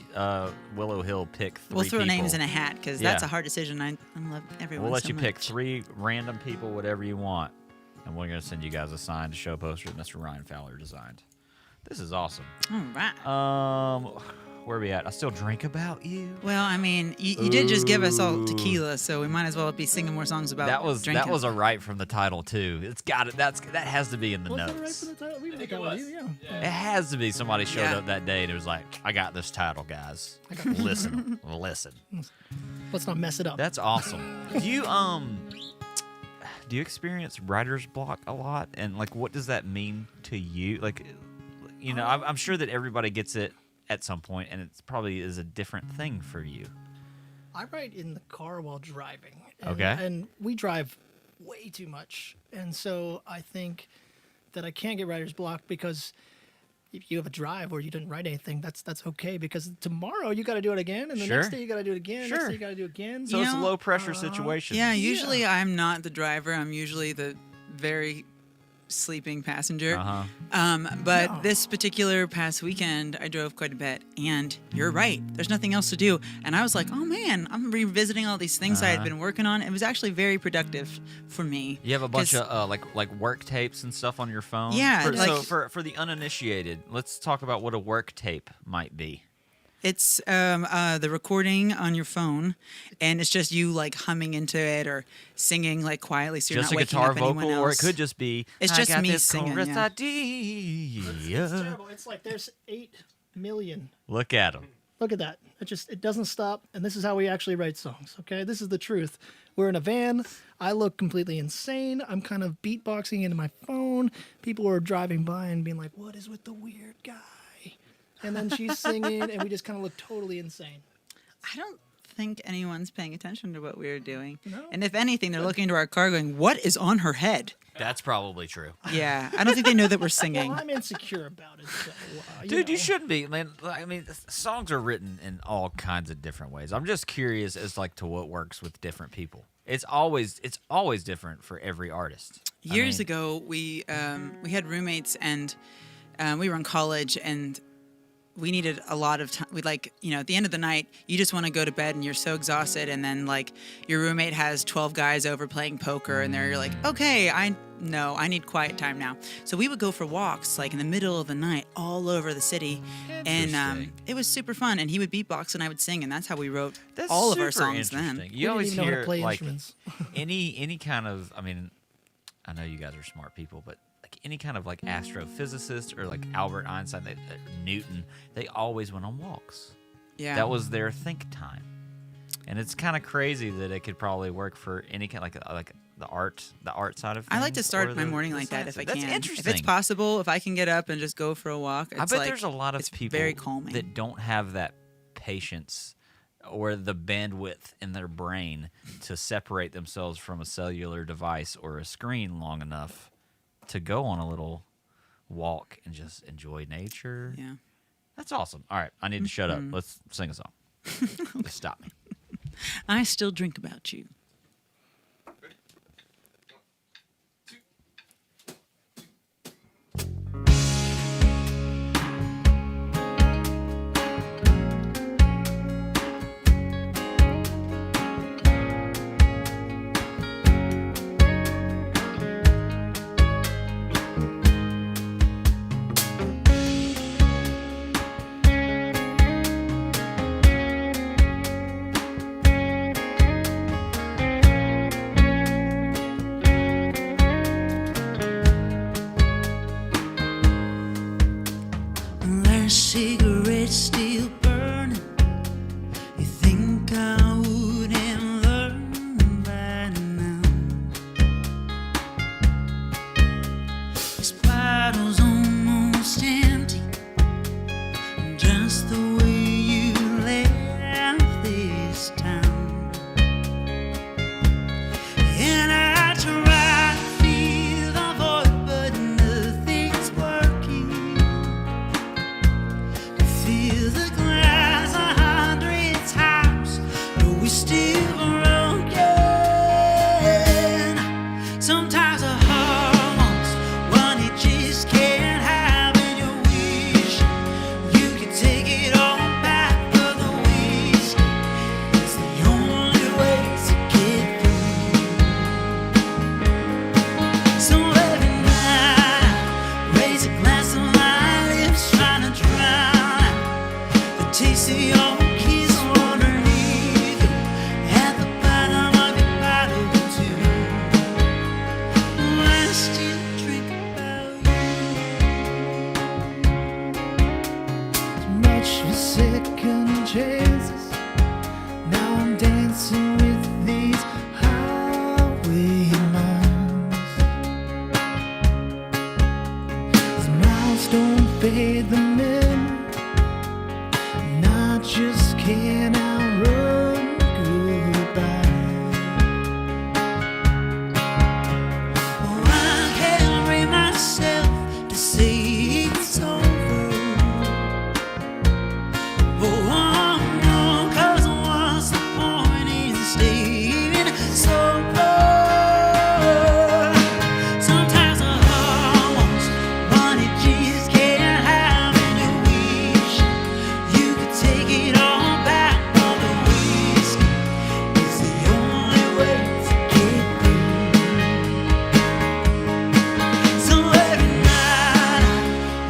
Willow Hill pick 3 We'll throw people. names in a hat because that's Yeah. a hard decision. I love everyone. We'll let so you pick much. 3 random people, whatever you want, and we're gonna send you guys a signed show poster that Mr. Ryan Fowler designed. This is awesome. All right. Where are we at? I still drink about you. Well, I mean, you did just give us all tequila, so we might as well be singing more songs about drinking. That was a right from the title too. It's got it. That has to be in the Was that right notes. for the title? We make that with you, yeah. It has to be. Somebody showed Yeah. up that day and it was like, I got this title, guys. Listen. Let's not mess it up. That's awesome. Do you experience writer's block a lot? And like, what does that mean to you? Like, you know, I'm sure that everybody gets it at some point, and it probably is a different thing for you. I write in the car while driving. Okay. And we drive way too much. And so I think that I can't get writer's block because if you have a drive where you didn't write anything, that's okay, because tomorrow you got to do it again, and the Sure. next day you got to do it again, Sure. next day you got to do it again. So You it's a know, low pressure situation. Yeah, usually I'm not the driver. I'm usually the very sleeping passenger. But No. this particular past weekend, I drove quite a bit, and you're right. There's nothing else to do, and I was like, oh man, I'm revisiting all these things I had been working on. It was actually very productive for me. You have a bunch 'Cause- of like work tapes and stuff on your phone. Yeah, So like- for the uninitiated, let's talk about what a work tape might be. It's the recording on your phone, and it's just you like humming into it or singing like quietly, so you're Just not a waking guitar up anyone vocal, else. or it could just be. It's I just got me this singing, chorus yeah. idea. It's terrible. It's like there's 8 million. Look at them. Look at that. It doesn't stop, and this is how we actually write songs, okay? This is the truth. We're in a van. I look completely insane. I'm kind of beatboxing into my phone. People are driving by and being like, what is with the weird guy? And then she's singing, and we just kind of look totally insane. I don't think anyone's paying attention to what we're doing. No. And if anything, they're looking into our car going, what is on her head? That's probably true. Yeah, I don't think they know that we're singing. Well, I'm insecure about it. So, Dude, you know. shouldn't be, man. I mean, songs are written in all kinds of different ways. I'm just curious as like to what works with different people. It's always different for every artist. Years ago, we had roommates, and we were in college, and we needed a lot of time. We at the end of the night, you just want to go to bed and you're so exhausted. And then like your roommate has 12 guys over playing poker, and they're like, okay, I need quiet time now. So we would go for walks like in the middle of the night all over the city. And Interesting. it was super fun. And he would beatbox and I would sing. And that's how we wrote That's all of our super songs then. interesting. We You didn't always even know how hear to play like instruments. any kind of. I mean, I know you guys are smart people, but like any kind of like astrophysicist or like Albert Einstein, Newton, they always went on walks. Yeah. That was their think time, and it's kind of crazy that it could probably work for any kind like the art side of things. I like to or start my the- morning the like that if science. I That's can. interesting. If it's possible, if I can get up and just go for a walk, it's I bet like, there's a lot of it's people very calming. that don't have that patience or the bandwidth in their brain to separate themselves from a cellular device or a screen long enough to go on a little walk and just enjoy nature. Yeah. That's awesome. All right, I need to shut up. Let's sing a song. Just stop me. I still drink about you. There's cigarettes still burning. You think I wouldn't learn by now? This bottle's almost empty, just the way you left this town. And I try to feel the void, but nothing's working. Fill the glass 100 times, but we still broken. Sometimes a heart wants one it just can't have, and you wish you could take it all back, but the whiskey is the only way to get through. So every night I raise a glass to my lips, trying to drown out the taste tasting your kiss underneath you, at the bottom of your bottle too. I still drink about you. Much for second chances. Now I'm dancing with these highway lines. Smiles don't fade the memory, and I just can't outrun goodbye. Oh, I can't bring myself to say it's over. Oh, no, 'cause what's the point in staying sober? Sometimes the heart wants what it just can't have, and you wish you could take it all back, but the whiskey is the only way to get through. So every night I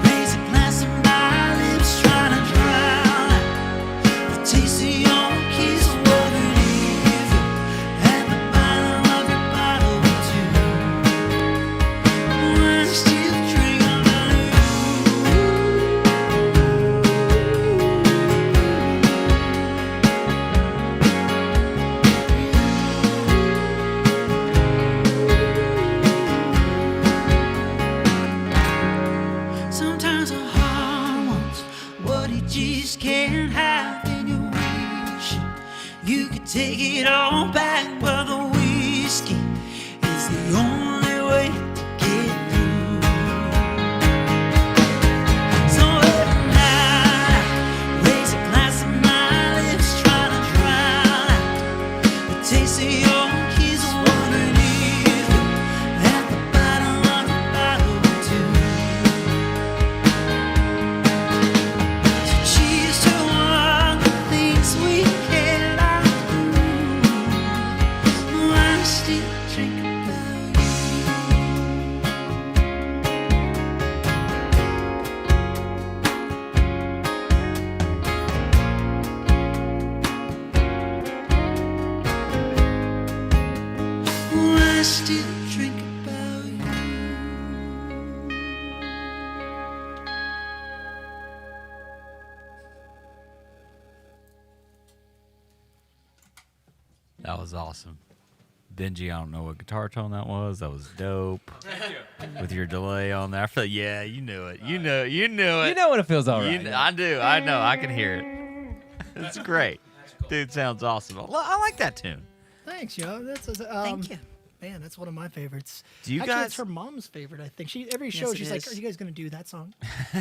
raise a glass to my lips, trying to drown out the taste of your kiss. What it is at the bottom of your bottle too. I still drink about you. Sometimes a heart wants what it just can't have, and you wish you could take it all back, but the whiskey is the only way to get through. So every night I raise a glass to my lips, trying to drown out the taste of your kiss. What it is at the bottom of the bottle too. Cheers to all the things we cannot do. I still drink about you. I still drink about you. That was awesome. Benji, I don't know what guitar tone that was. That was dope. With your delay on there. I feel yeah, you knew it. You knew it. You know when it feels all right. I do. I know. I can hear it. It's great. Dude, sounds awesome. I like that tune. Thanks, yo. Thank you. Man, that's one of my favorites. Do you Actually, guys- it's her mom's favorite, I think. Every Yes, show, it she's like, is. "Are you guys gonna do that song?"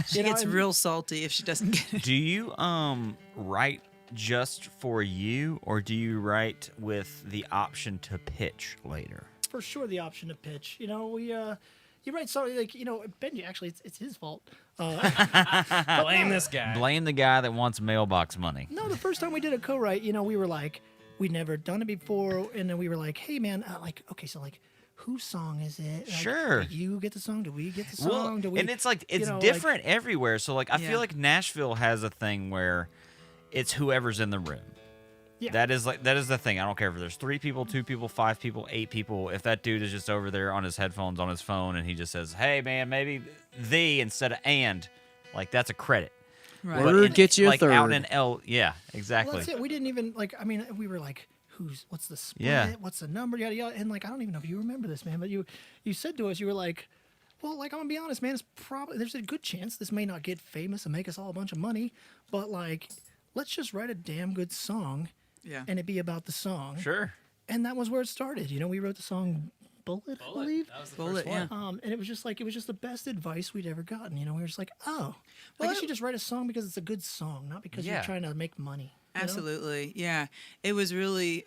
She gets real salty if she doesn't get it. Do you write just for you, or do you write with the option to pitch later? For sure, the option to pitch. You know, you write something like, Benji. Actually, it's his fault. Blame this guy. Blame the guy that wants mailbox money. No, the first time we did a co-write, we were like, we'd never done it before, and then we were like, hey man, okay, so like, whose song is it? Like, Sure. do you get the song? Do we get the song? Well, do we? and it's like it's like- different everywhere. So like I Yeah. feel like Nashville has a thing where it's whoever's in the room. Yeah. That is the thing. I don't care if there's 3 people, 2 people, 5 people, 8 people. If that dude is just over there on his headphones on his phone and he just says, "Hey man, maybe the instead of and," like that's a credit. Right. But Word gets you a like out third. in L, yeah, Well, exactly. that's it. We didn't even we were like, what's the split? Yeah. What's the number? Yada yada. And like, I don't even know if you remember this, man, but you said to us, you were like, well, like, I'm gonna be honest, man, there's a good chance this may not get famous and make us all a bunch of money, but like, let's just write a damn good song. Yeah. And it be about the song. Sure. And that was where it started. We wrote the song Bullet, I believe. That was the Bullet, first one. yeah. And it was just the best advice we'd ever gotten. We were just like, oh, I Well, guess you just write a song because it's a good song, not because Yeah. you're trying to make money. you know? Absolutely. Yeah. It was really,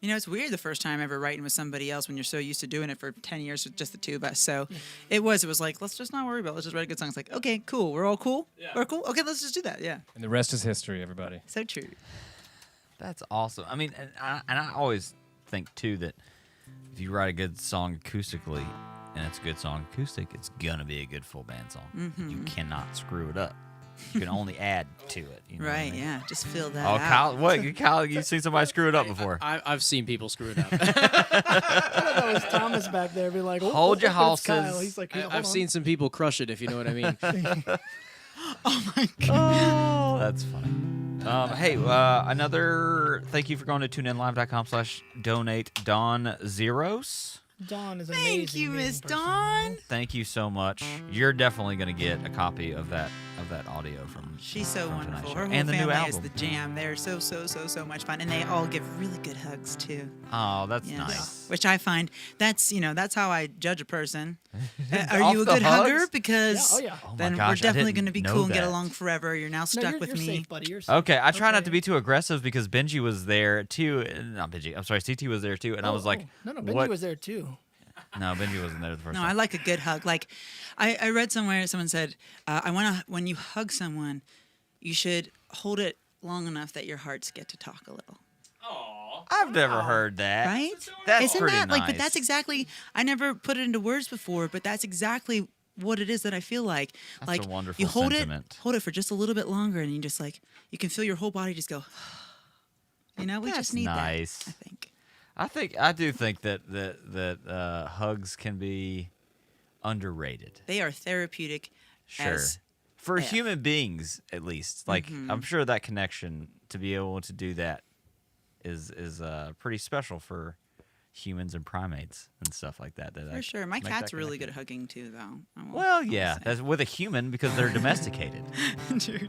it's weird the first time ever writing with somebody else when you're so used to doing it for 10 years with just the two of us. So it was like, let's just not worry about it. Let's just write a good song. It's like, okay, cool. We're all cool. Yeah. We're cool. Okay, let's just do that. Yeah. And the rest is history, everybody. So true. That's awesome. I mean, and I always think too that if you write a good song acoustically and it's a good song acoustic, it's gonna be a good full band song. You cannot screw it up. You can only add to it. You know what I Right, mean? yeah. Just fill that Oh, out. Kyle, what? Kyle, you seen somebody screw it up before? I've seen people screw it up. That was Thomas back there, be like, Hold your it's Kyle. horses. He's like, I've seen some people crush it, if you know what I mean. Oh, that's funny. Hey, another thank you for going to tuneinlive.com/donate Dawn Zeros. Dawn is amazing. Thank you, amazing Miss person. Dawn. Thank you so much. You're definitely going to get a copy of that audio from. She's so from tonight's wonderful. show. Her whole and the new family is album. the jam. They're so much fun, and they all give really good hugs too. Oh, that's Yes. nice. Which I find that's how I judge a person. Are Off you a the good hugger? hugs? Because Yeah, oh, yeah. Oh my then gosh, I we're definitely didn't going to be know cool and get that. along forever. You're now No, stuck you're, with you're me. safe, buddy. You're safe. Okay, I try not Okay. to be too aggressive because Benji was there too. Not Benji. I'm sorry, CT was there too, and I was like, no, Benji what? was there too. No, Benji wasn't there the first No, time. I like a good hug. Like, I read somewhere someone said, I want to when you hug someone, you should hold it long enough that your hearts get to talk a little. I've never heard that. Right? That's Isn't pretty that nice. like? But that's exactly. I never put it into words before, but that's exactly what it is that I feel like. That's like a wonderful you hold sentiment. hold it for just a little bit longer, and you just like you can feel your whole body just go. We That's just need nice. that. I think I do think that hugs can be underrated. they are therapeutic. Sure. As For F. human beings, at least. Like Mm-hmm. I'm sure that connection to be able to do that is pretty special for humans and primates and stuff like that. for sure. My make cat's that really good connection. at hugging too, though. Well, yeah, that's with a human because they're domesticated. true.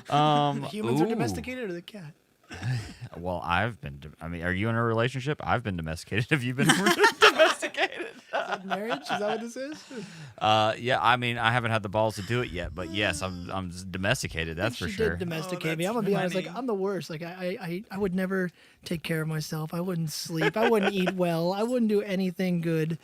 The humans are ooh. domesticated or the cat? Well, I've been. I mean, are you in a relationship? I've been domesticated. Have you been domesticated? Marriage? Is that what this is? Yeah. I mean, I haven't had the balls to do it yet, but yes, I'm domesticated. That's for she sure. did domesticate me. I'm gonna be honest. Like I'm the worst. Like I would never take care of myself. I wouldn't sleep. I wouldn't eat well. I wouldn't do anything good,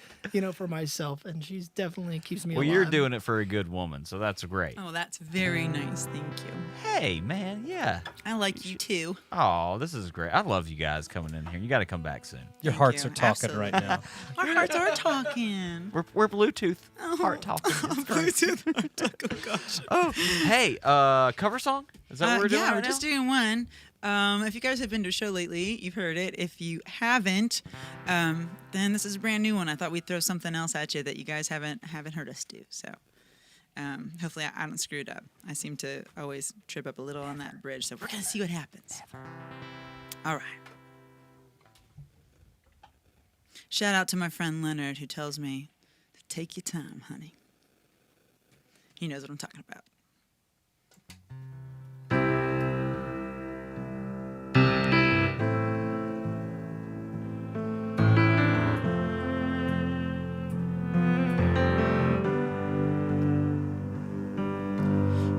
for myself. And she's definitely keeps me Well, alive. you're doing it for a good woman, so that's great. Oh, that's very nice. Thank you. Hey, man, yeah. I like you too. Oh, this is great. I love you guys coming in here. You got to come back soon. Your Thank hearts you. are talking right now. Our hearts are talking. We're Bluetooth heart talking. Oh gosh. Oh, hey, cover song? Is that what we're doing? Yeah, right we're just doing one. If you guys have been to a show lately, you've heard it. If you haven't, then this is a brand new one. I thought we'd throw something else at you that you guys haven't heard us do. So hopefully I don't screw it up. I seem to always trip up a little on that bridge. So we're gonna see what happens. All right. Shout out to my friend Leonard who tells me to take your time, honey. He knows what I'm talking about.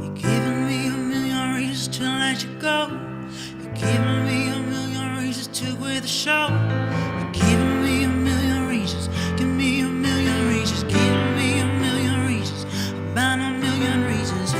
You're giving me a million reasons to let you go. You're giving me a million reasons to quit the show. You're giving me a million reasons. Give me a million reasons. Give me a million reasons. About a million reasons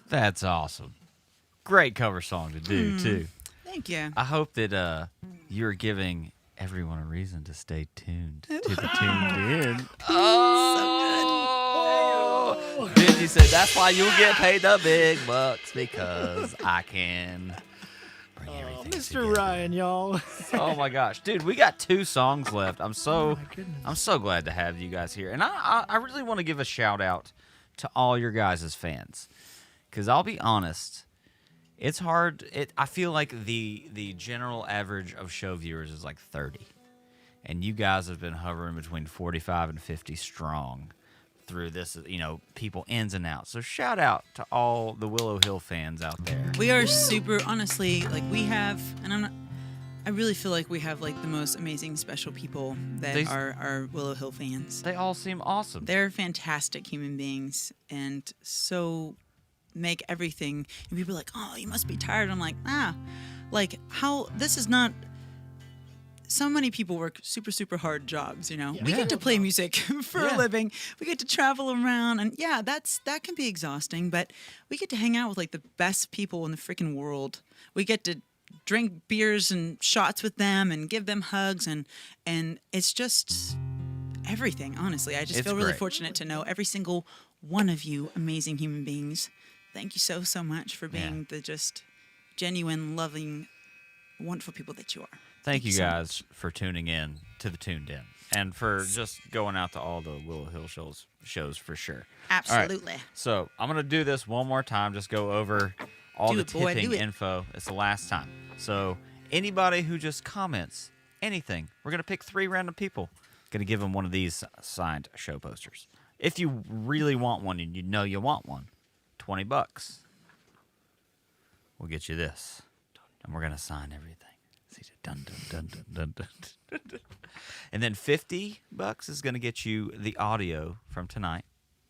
That's awesome. Great cover song to do, too. Thank you. I hope that you're giving everyone a reason to stay tuned to the Tuned In. Oh! Benji said, that's why you'll get paid the big bucks, because I can bring everything Mr. together. Ryan, y'all. Oh my gosh, dude, we got 2 songs left. I'm so my goodness. I'm so glad to have you guys here, and I really want to give a shout out to all your guys' fans, because I'll be honest, it's hard. I feel like the general average of show viewers is like 30, and you guys have been hovering between 45 and 50 strong through this, people ins and outs. So shout out to all the Willow Hill fans out there. We are super, honestly, like we have, and I really feel like we have like the most amazing special people that are Willow Hill fans. They all seem awesome. They're fantastic human beings and so make everything. And people are like, oh, you must be tired. I'm like, like how this is not. So many people work super, super hard jobs, We get to play music for a living. We get to travel around, and that can be exhausting. But we get to hang out with like the best people in the freaking world. We get to drink beers and shots with them and give them hugs, and it's just everything. Honestly, I just feel really fortunate to know every single one of you amazing human beings. Thank you so much for being the just genuine, loving, wonderful people that you are. Thank you guys for tuning in to the Tuned In, and for just going out to all the Willow Hill shows for sure. Absolutely. All right, so I'm going to do this one more time, just go over all the tipping info. It's the last time. So anybody who just comments anything, we're going to pick 3 random people. Going to give them one of these signed show posters. If you really want one and you want one, $20. We'll get you this, and we're going to sign everything. Dun, dun, dun, dun, dun, dun, dun. And then $50 is going to get you the audio from tonight.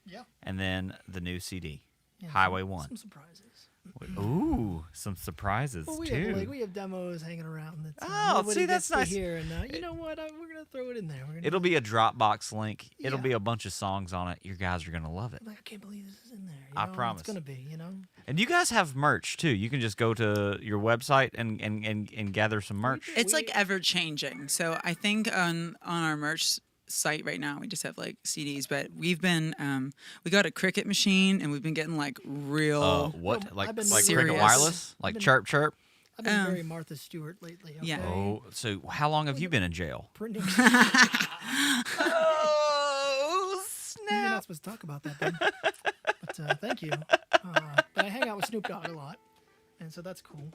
Yeah. And then the new CD, Yeah, Highway 1. Some surprises. Ooh, some surprises Well, too. we have demos hanging around. That's, see, that's gets to nice. hear, and you know what? We're gonna throw it in there. It'll be a Dropbox link. It'll Yeah. be a bunch of songs on it. You guys are going to love it. Like, I can't believe this is in there. I promise. It's gonna be. And you guys have merch too. You can just go to your website and gather some merch. It's like ever changing. So I think on our merch site right now we just have like CDs, but we've been we got a Cricket machine and we've been getting like real What? Like I've been Cricket serious. Wireless? Like chirp chirp? I've been very Martha Stewart lately. Okay? Yeah. Oh, so how long have you been in jail? Printing. Oh, You're not supposed to talk about that, then. But thank you. But I hang out with Snoop Dogg a lot, and so that's cool.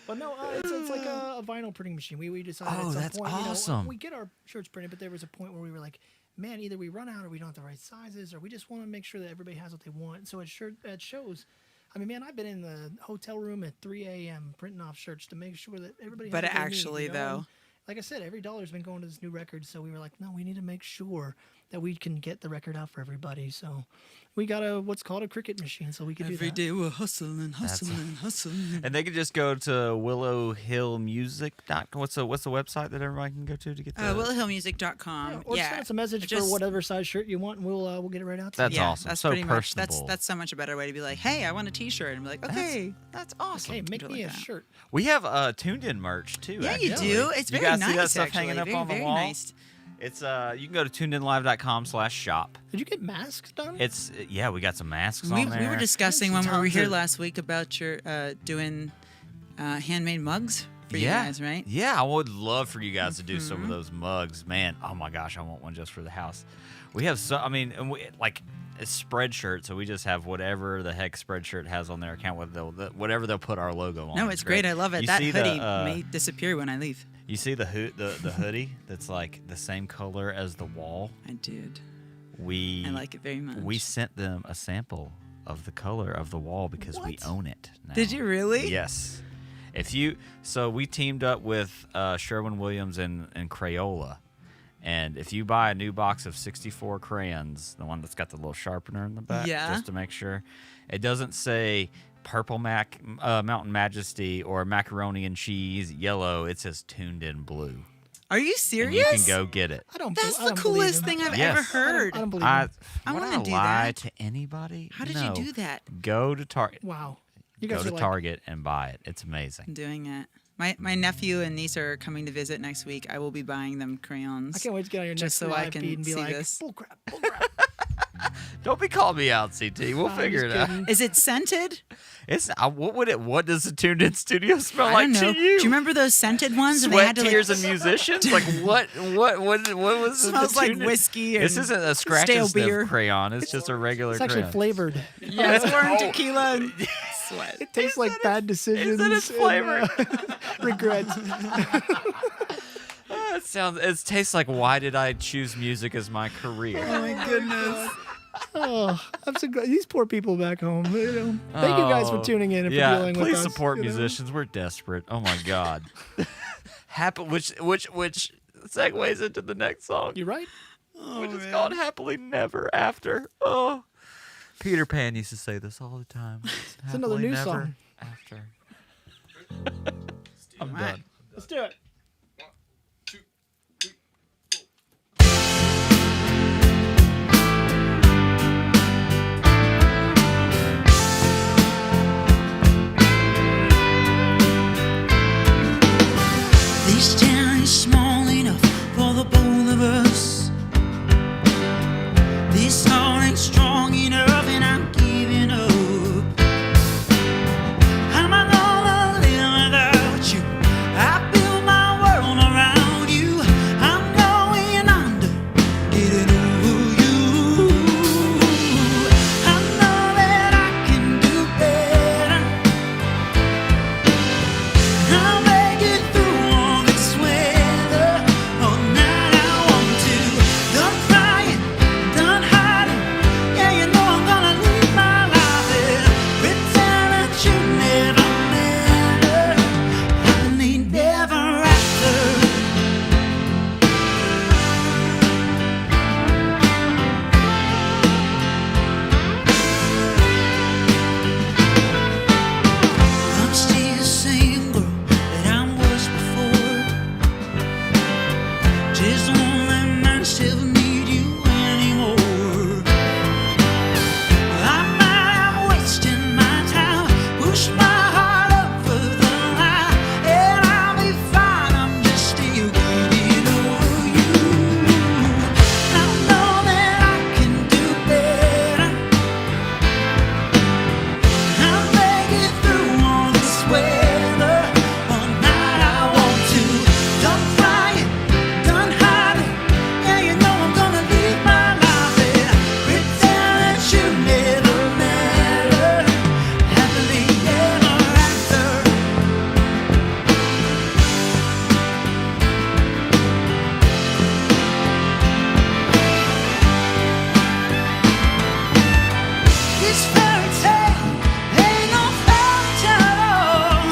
But no, it's like a vinyl printing machine. We decided at some that's point, awesome. we get our shirts printed, but there was a point where we were like, man, either we run out or we don't have the right sizes, or we just want to make sure that everybody has what they want. So at shows, I mean, man, I've been in the hotel room at 3 a.m. printing off shirts to make sure that everybody has But what they actually, need, though, And like I said, every dollar's been going to this new record, so we were like, no, we need to make sure that we can get the record out for everybody. So we got what's called a Cricket machine, so we can do every that. day we're hustling. And they can just go to willowhillmusic.com. What's the website that everybody can go to get the willowhillmusic.com. Or send us a message for whatever size shirt you want, and we'll get it right out to That's you. awesome. That's So pretty much personable. that's so much a better way to be like, hey, I want a T-shirt, and be like, okay, That's awesome. Hey, make Do it me like a that. shirt. We have Tuned In merch too. yeah, you actually. do. It's You very guys nice. see that stuff actually. hanging up very, on the very wall? nice. It's you can go to tunedinlive.com/shop. Did you get masks done? It's we got some masks We on there. were discussing when we were Tons here of- last week about your doing handmade mugs for you yeah, guys, right? Yeah, I would love for you guys to do some of those mugs, man. Oh my gosh, I want one just for the house. We have like a spreadshirt, so we just have whatever the heck spreadshirt has on their account, whatever they'll put our logo on. No, it's great. I love it. You That see hoodie the, may disappear when I leave. You see the hoodie that's like the same color as the wall? I did. I like it very much. We sent them a sample of the color of the wall because we own it now. Did you really? Yes. So we teamed up with Sherwin-Williams and Crayola, and if you buy a new box of 64 crayons, the one that's got the little sharpener in the back, Yeah. just to make sure, it doesn't say Purple Mountain Majesty or Macaroni and Cheese yellow. It says Tuned In blue. Are you and serious? you can go get it. I don't. That's I the don't believe coolest him. thing I've Yes. ever heard. I don't believe I him. I would wanna I do lie that. to anybody? How did No. you do that? Go to Target. Wow. You Go guys to are like, Target and buy it. It's I'm amazing. doing it. My nephew and niece are coming to visit next week. I will be buying them crayons. I can't wait to get on your Just next so I live can feed and be see like, this. bull crap, bull crap. Don't be calling me out, CT. We'll I'm figure just it out. kidding. Is it scented? It's what does the Tuned In studio smell I like don't know. to you? Do you remember those scented ones? And they Sweat, had to tears, like, and musicians. Like what was smells the like Tuned In- whiskey and This isn't a scratch stale and sniff beer. crayon. It's just a regular It's actually crayon. flavored. Yeah, it's pouring tequila and sweat. It tastes like bad decisions. it's and, flavored? regrets. It tastes like why did I choose music as my career? Oh my goodness. Oh, I'm so glad. These poor people back home. You know, thank you guys for tuning in and for dealing with please us. support you know. musicians. We're desperate. Oh my god. Which segues into the next song, You right? which is called "Happily Never After." Oh, Peter Pan used to say this all the time. It's another Happily new never song. After. I'm All right. done. Let's do it. This town is small enough for the both of us. This heart ain't strong enough, and I'm giving up. How am I gonna live without you? I built my world around you. I'm going under, getting over you. I know that I can do better. I'll make it through all this weather. All night I want to. Done crying, done hiding. Yeah, you know I'm gonna live my life and pretend that you never matter. Happily never after. I'm still the same girl that I was before. Just won't let myself need you anymore. I might have wasted my time, pushed my heart over the line, and I'll be fine. I'm just still getting over you. I know that I can do better. I'll make it through all this weather. All night I want to. Done crying, done hiding. Yeah, you know I'm gonna live my life and pretend that you never matter. Happily ever after. This fairy tale ain't no fairy tale at all.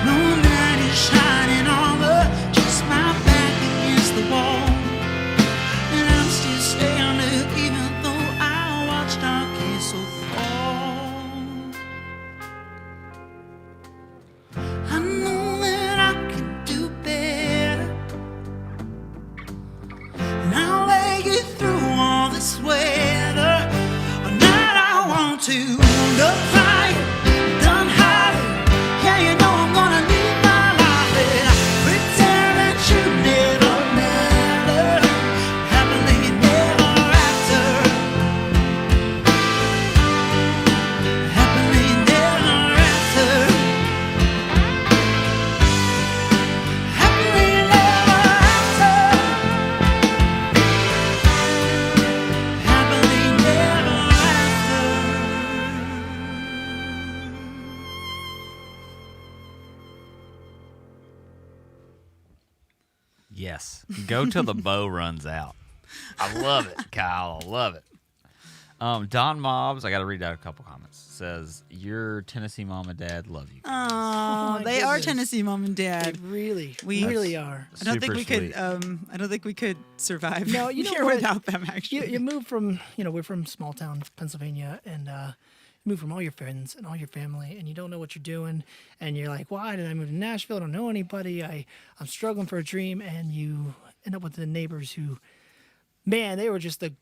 No night is shining armor, just my back against the wall. And I'm still standing even though I watched our castle fall. I know that I can do better. And I'll make it through all this weather. A night I want to. Done crying, done hiding. Yeah, you know I'm gonna live my life and pretend that you never matter. Happily never after. Happily never after. Happily never after. Happily never after. Yes. Go till the bow runs out. I love it, Kyle. I love it. Don Mobbs, I got to read out a couple comments. Says, your Tennessee mom and dad love you. Oh, my they are goodness. Tennessee mom and They dad. really, We- really are. I don't think Super we could. sweet. I don't think we could survive No, you know here what? without them. Actually, You move from, we're from small town Pennsylvania, and move from all your friends and all your family, and you don't know what you're doing, and you're like, why did I move to Nashville? I don't know anybody. I'm struggling for a dream, and you end up with the neighbors who, man, they were just the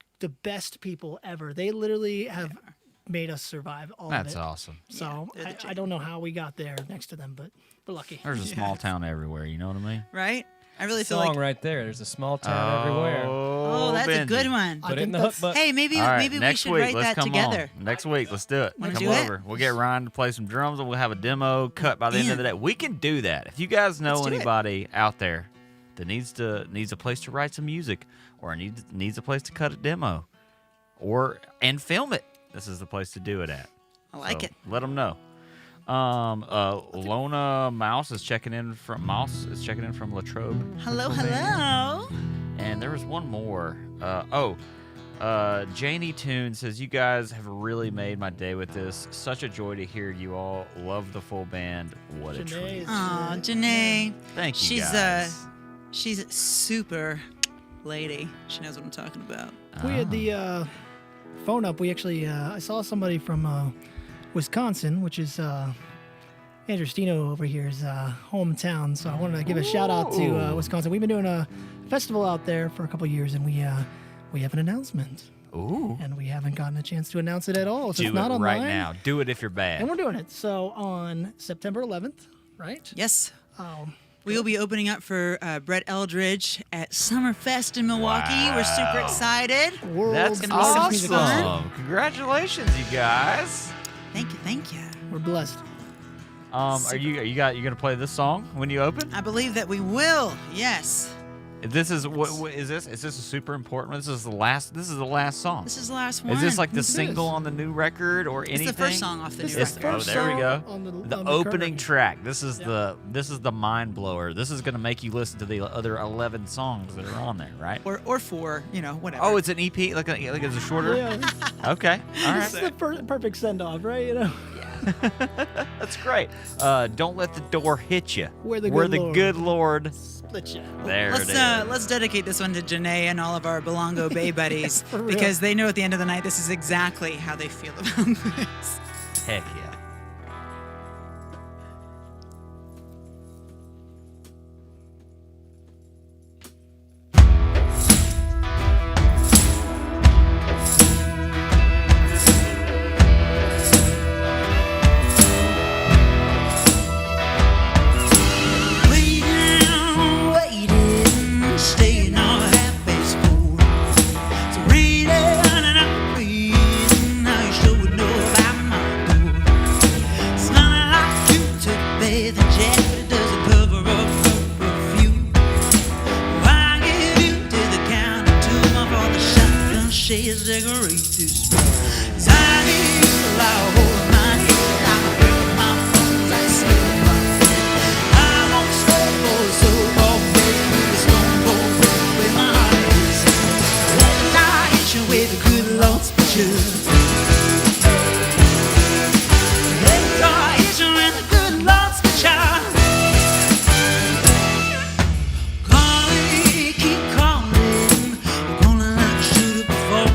best people ever. They literally have made us survive all of it. That's awesome. So I don't know how we got there next to them, but we're lucky. There's a small town everywhere. You know what I mean? Right? I really feel Song like. right there. There's a small town everywhere. Oh, that's a good one. Put it in the hook book. Hey, maybe All right, maybe we next should week, write let's that come together. On. Next week, let's do it. Wanna Come do it? over. We'll get Ryan to play some drums, and we'll have a demo cut by the end of the day. We can do that. If you guys know Let's do it. anybody out there that needs a place to write some music, or needs a place to cut a demo, and film it, this is the place to do it at. I like So it. Let them know. Lona Mouse is checking in from Latrobe. Hello, hello. And there was one more. Janie Toon says, you guys have really made my day with this. Such a joy to hear you all. Love the full band. What a treat. Aw, Janae. Thank you, She's guys. she's a super lady. She knows what I'm talking about. We had the phone up. We actually, I saw somebody from Wisconsin, which is Andrew Stino over here's hometown. So I wanted to give a shout out to Wisconsin. We've been doing a festival out there for a couple of years, and we have an announcement. Ooh. And we haven't gotten a chance to announce it at all. So Do it's not it online. right now. Do it if you're bad. And we're doing it. So on September 11th, right? Yes. We will be opening up for Brett Eldridge at Summerfest in Milwaukee. We're super excited. That's gonna be some music fun. awesome. Congratulations, you guys. Thank you, thank you. We're blessed. Are you gonna play this song when you open? I believe that we will. Yes. This is what is this? Is this a super important one? This is the last song. This is the last one. Is this like the This is. single on the new record or It's anything? the first song off the new This is record. the Oh, there we go. song on The on opening current track. This is the mind blower. This is gonna make you listen to the other 11 songs that are on there, right? Or four, whatever. Oh, it's an EP, like it's a shorter. Yeah, Okay, all this is right, the perfect send off, right? You know, that's great. Don't let the door hit you. Where the good Lord. split you. There it is. Let's dedicate this one to Janae and all of our Belongo Bay buddies real. because they know at the end of the night this is exactly how they feel about this. Heck yeah. Waiting, staying on half-past 4. It's raining and I'm freezing. Now you sure would know about my door. Smelling like you took a bathing jacket, but it doesn't cover up her perfume. I give you to the count of 2 before the shotgun shades decorate this room. 'Cause I need you to lie, hold my head. I'm breaking my bones, I slip my feet. I won't stay for so long, baby. It's gonna go with my heart is. Let I hit you with a good Lord's picture. Let I hit you with a good Lord's picture. Calling, keep calling. You're calling like you should have before.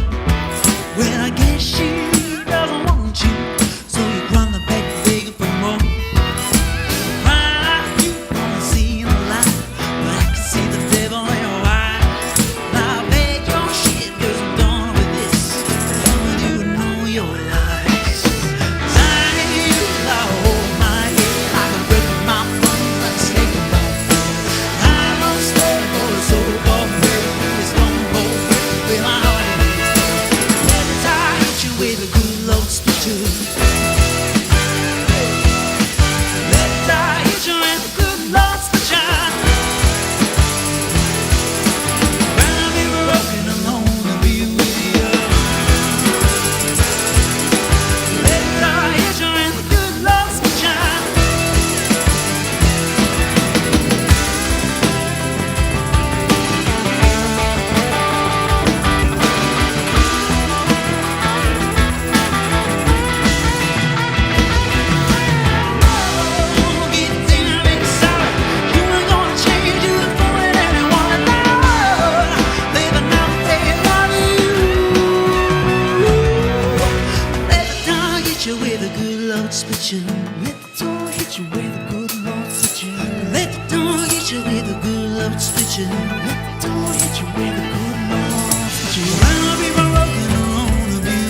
Let the door hit you where the good Lord switch you. Let the door hit you with a good love switch you. Let the door hit you where the good Lord switch you. While people broken alone of you.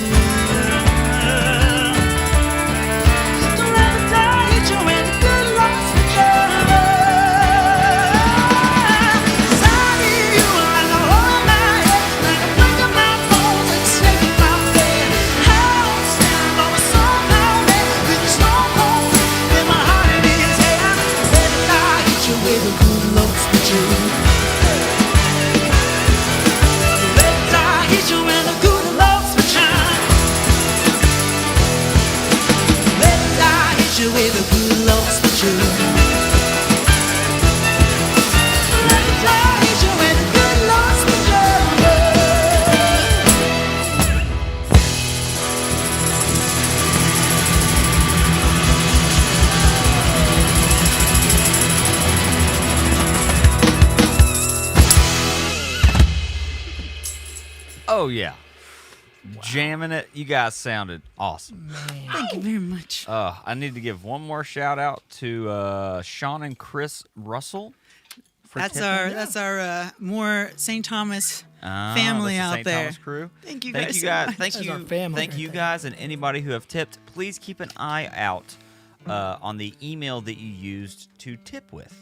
Don't let the door hit you with a good love switch you. 'Cause I need you like a hole in my head, like a break in my bones, like a snake in my bed. How stand on a song now, man, with a stone cold in my heart and in his head. Let the door hit you with a good love switch you. Let the door hit you with a good love switch you. Let the door hit you with a good love switch you. Let the door hit you with a good love switch you. Oh yeah, jamming it. You guys sounded awesome. Thank you very much. I need to give one more shout out to Sean and Chris Russell. for That's tipping. our more St. Thomas Ah, family that's the out St. there. Thomas crew. Thank you Thank guys you so guys. much. Thank That's you. our family Thank right you there. guys and anybody who have tipped. Please keep an eye out on the email that you used to tip with.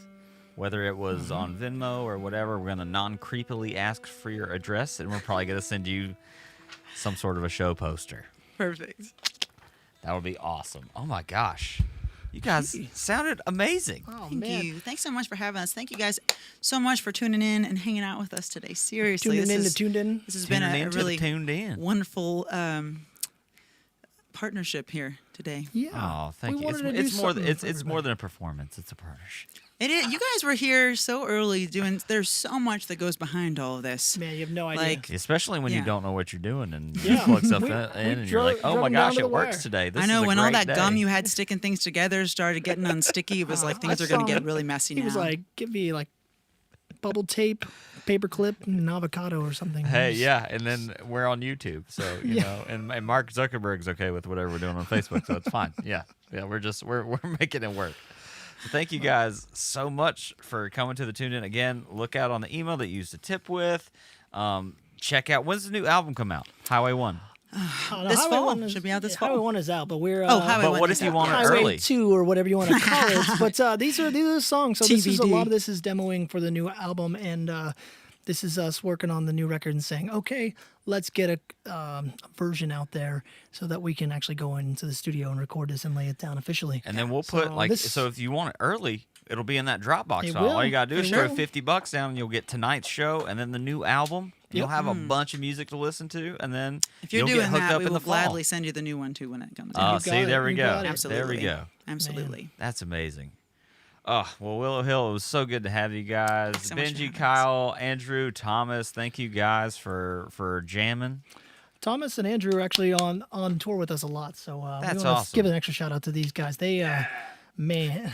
Whether it was on Venmo or whatever, we're gonna non-creepily ask for your address, and we're probably gonna send you some sort of a show poster. Perfect. That would be awesome. Oh my gosh, you guys sounded amazing. Oh, Thank man. you. Thanks so much for having us. Thank you guys so much for tuning in and hanging out with us today. Seriously, Tuning in to Tuned In. This has been Tuning a in to the really Tuned In. wonderful partnership here today. Yeah. Oh, thank We you. wanted to do It's more. something It's for more everybody. than a performance. It's a partnership. It is. You guys were here so early doing. There's so much that goes behind all of this. Man, you have no idea. Like, Especially when you Yeah. don't know what you're doing and you Yeah. plug stuff We- in we and you're drove- like, oh drove my them down gosh, to the it works wire. today. This I know is a when all great that gum day. you had sticking things together started getting unsticky, it was like things are going to get really messy he now. was like, give me like bubble tape, paper clip, and an avocado or something. Hey, It was- yeah, and then we're on YouTube, so you know, and Mark Zuckerberg's okay with whatever we're doing on Facebook, so it's fine. Yeah, we're making it work. So thank you guys so much for coming to the Tune In again. Look out on the email that you used to tip with. Check out, when's the new album come out? Highway 1. The This Highway fall. 1 is- Should be out this Highway fall. 1 is out, but we're Oh, Highway But 1 what is if you out, want yeah. it Highway early? 2 or whatever you want to call it. But these are the songs. So this is a TBD. lot of this is demoing for the new album, and this is us working on the new record and saying, okay, let's get a version out there so that we can actually go into the studio and record this and lay it down officially. And then we'll put so if you want it early, it'll be in that Dropbox It file. All will. you gotta do is It throw will. $50 down, and you'll get tonight's show, and then the new album. You'll Yep. have a bunch of music to listen to, and then If you're you'll doing get hooked that, up we in will the fall. gladly send you the new one too when it comes Oh, out. You see, got there it. we You go. got it. Absolutely. There we go. Absolutely. That's amazing. Oh, well, Willow Hill, it was so good to have you guys. Thanks so much for Benji, having us. Kyle, Andrew, Thomas, thank you guys for jamming. Thomas and Andrew are actually on tour with us a lot, so we That's want to awesome. give an extra shout out to these guys. They, man,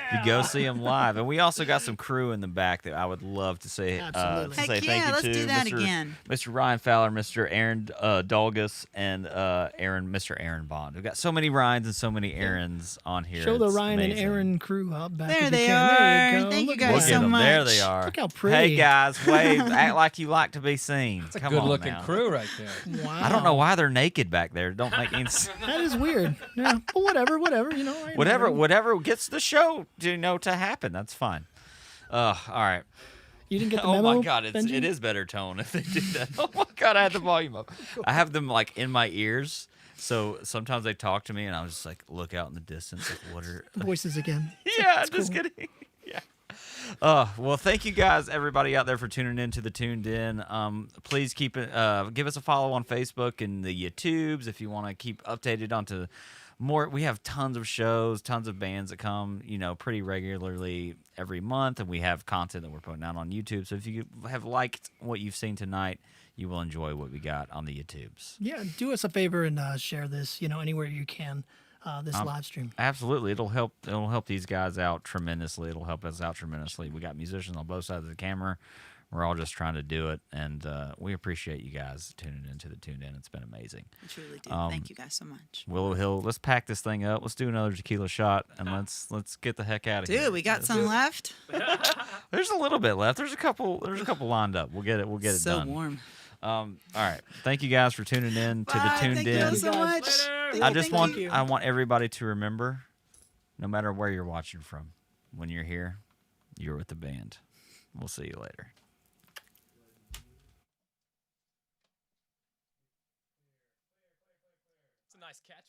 You go see them live. And we also got some crew in the back that I would love to say, Absolutely. to Heck say yeah, thank you let's to. do that Mr. again. Mr. Ryan Fowler, Mr. Aaron Dolgus, and Mr. Aaron Bond. We've got so many Ryans and so many Aarons on here. show the It's Ryan and amazing. Aaron crew up back. There if you they can. There you are. go. Thank you Look guys at Look so at them. There much. they are. Look how pretty. Hey guys, wave. Act like you like to be seen. It's a Come good on looking now. crew right there. Wow. I don't know why they're naked back there. Don't make any sense. That is weird. Yeah, but whatever. You know. I know. Whatever gets the show to happen. That's fine. All right. You didn't get the Oh memo. my God, Benji? it is better tone if they do that. Oh my God, I had the volume up. I have them like in my ears, so sometimes they talk to me, and I'm just like look out in the distance. Like, what are? Voices again. Yeah, just kidding. Yeah. Well, thank you guys, everybody out there, for tuning in to the Tuned In. Please keep it. Give us a follow on Facebook and the YouTubes if you want to keep updated onto more. We have tons of shows, tons of bands that come, pretty regularly every month, and we have content that we're putting out on YouTube. So if you have liked what you've seen tonight, you will enjoy what we got on the YouTubes. Yeah, do us a favor and share this. Anywhere you can. This live stream. Absolutely, it'll help these guys out tremendously. It'll help us out tremendously. We got musicians on both sides of the camera We're all just trying to do it, and we appreciate you guys tuning into the Tuned In. It's been amazing. We truly do. Thank you guys so much. Willow Hill, let's pack this thing up. Let's do another tequila shot, and let's get the heck out of here. Dude, we got some left. There's a little bit left. There's a couple lined up. We'll get it done. So warm. All right. Thank you guys for tuning in to the Tuned Thank In. you so much. I want everybody to remember, no matter where you're watching from, when you're here, you're with the band. We'll see you later. It's a nice catch.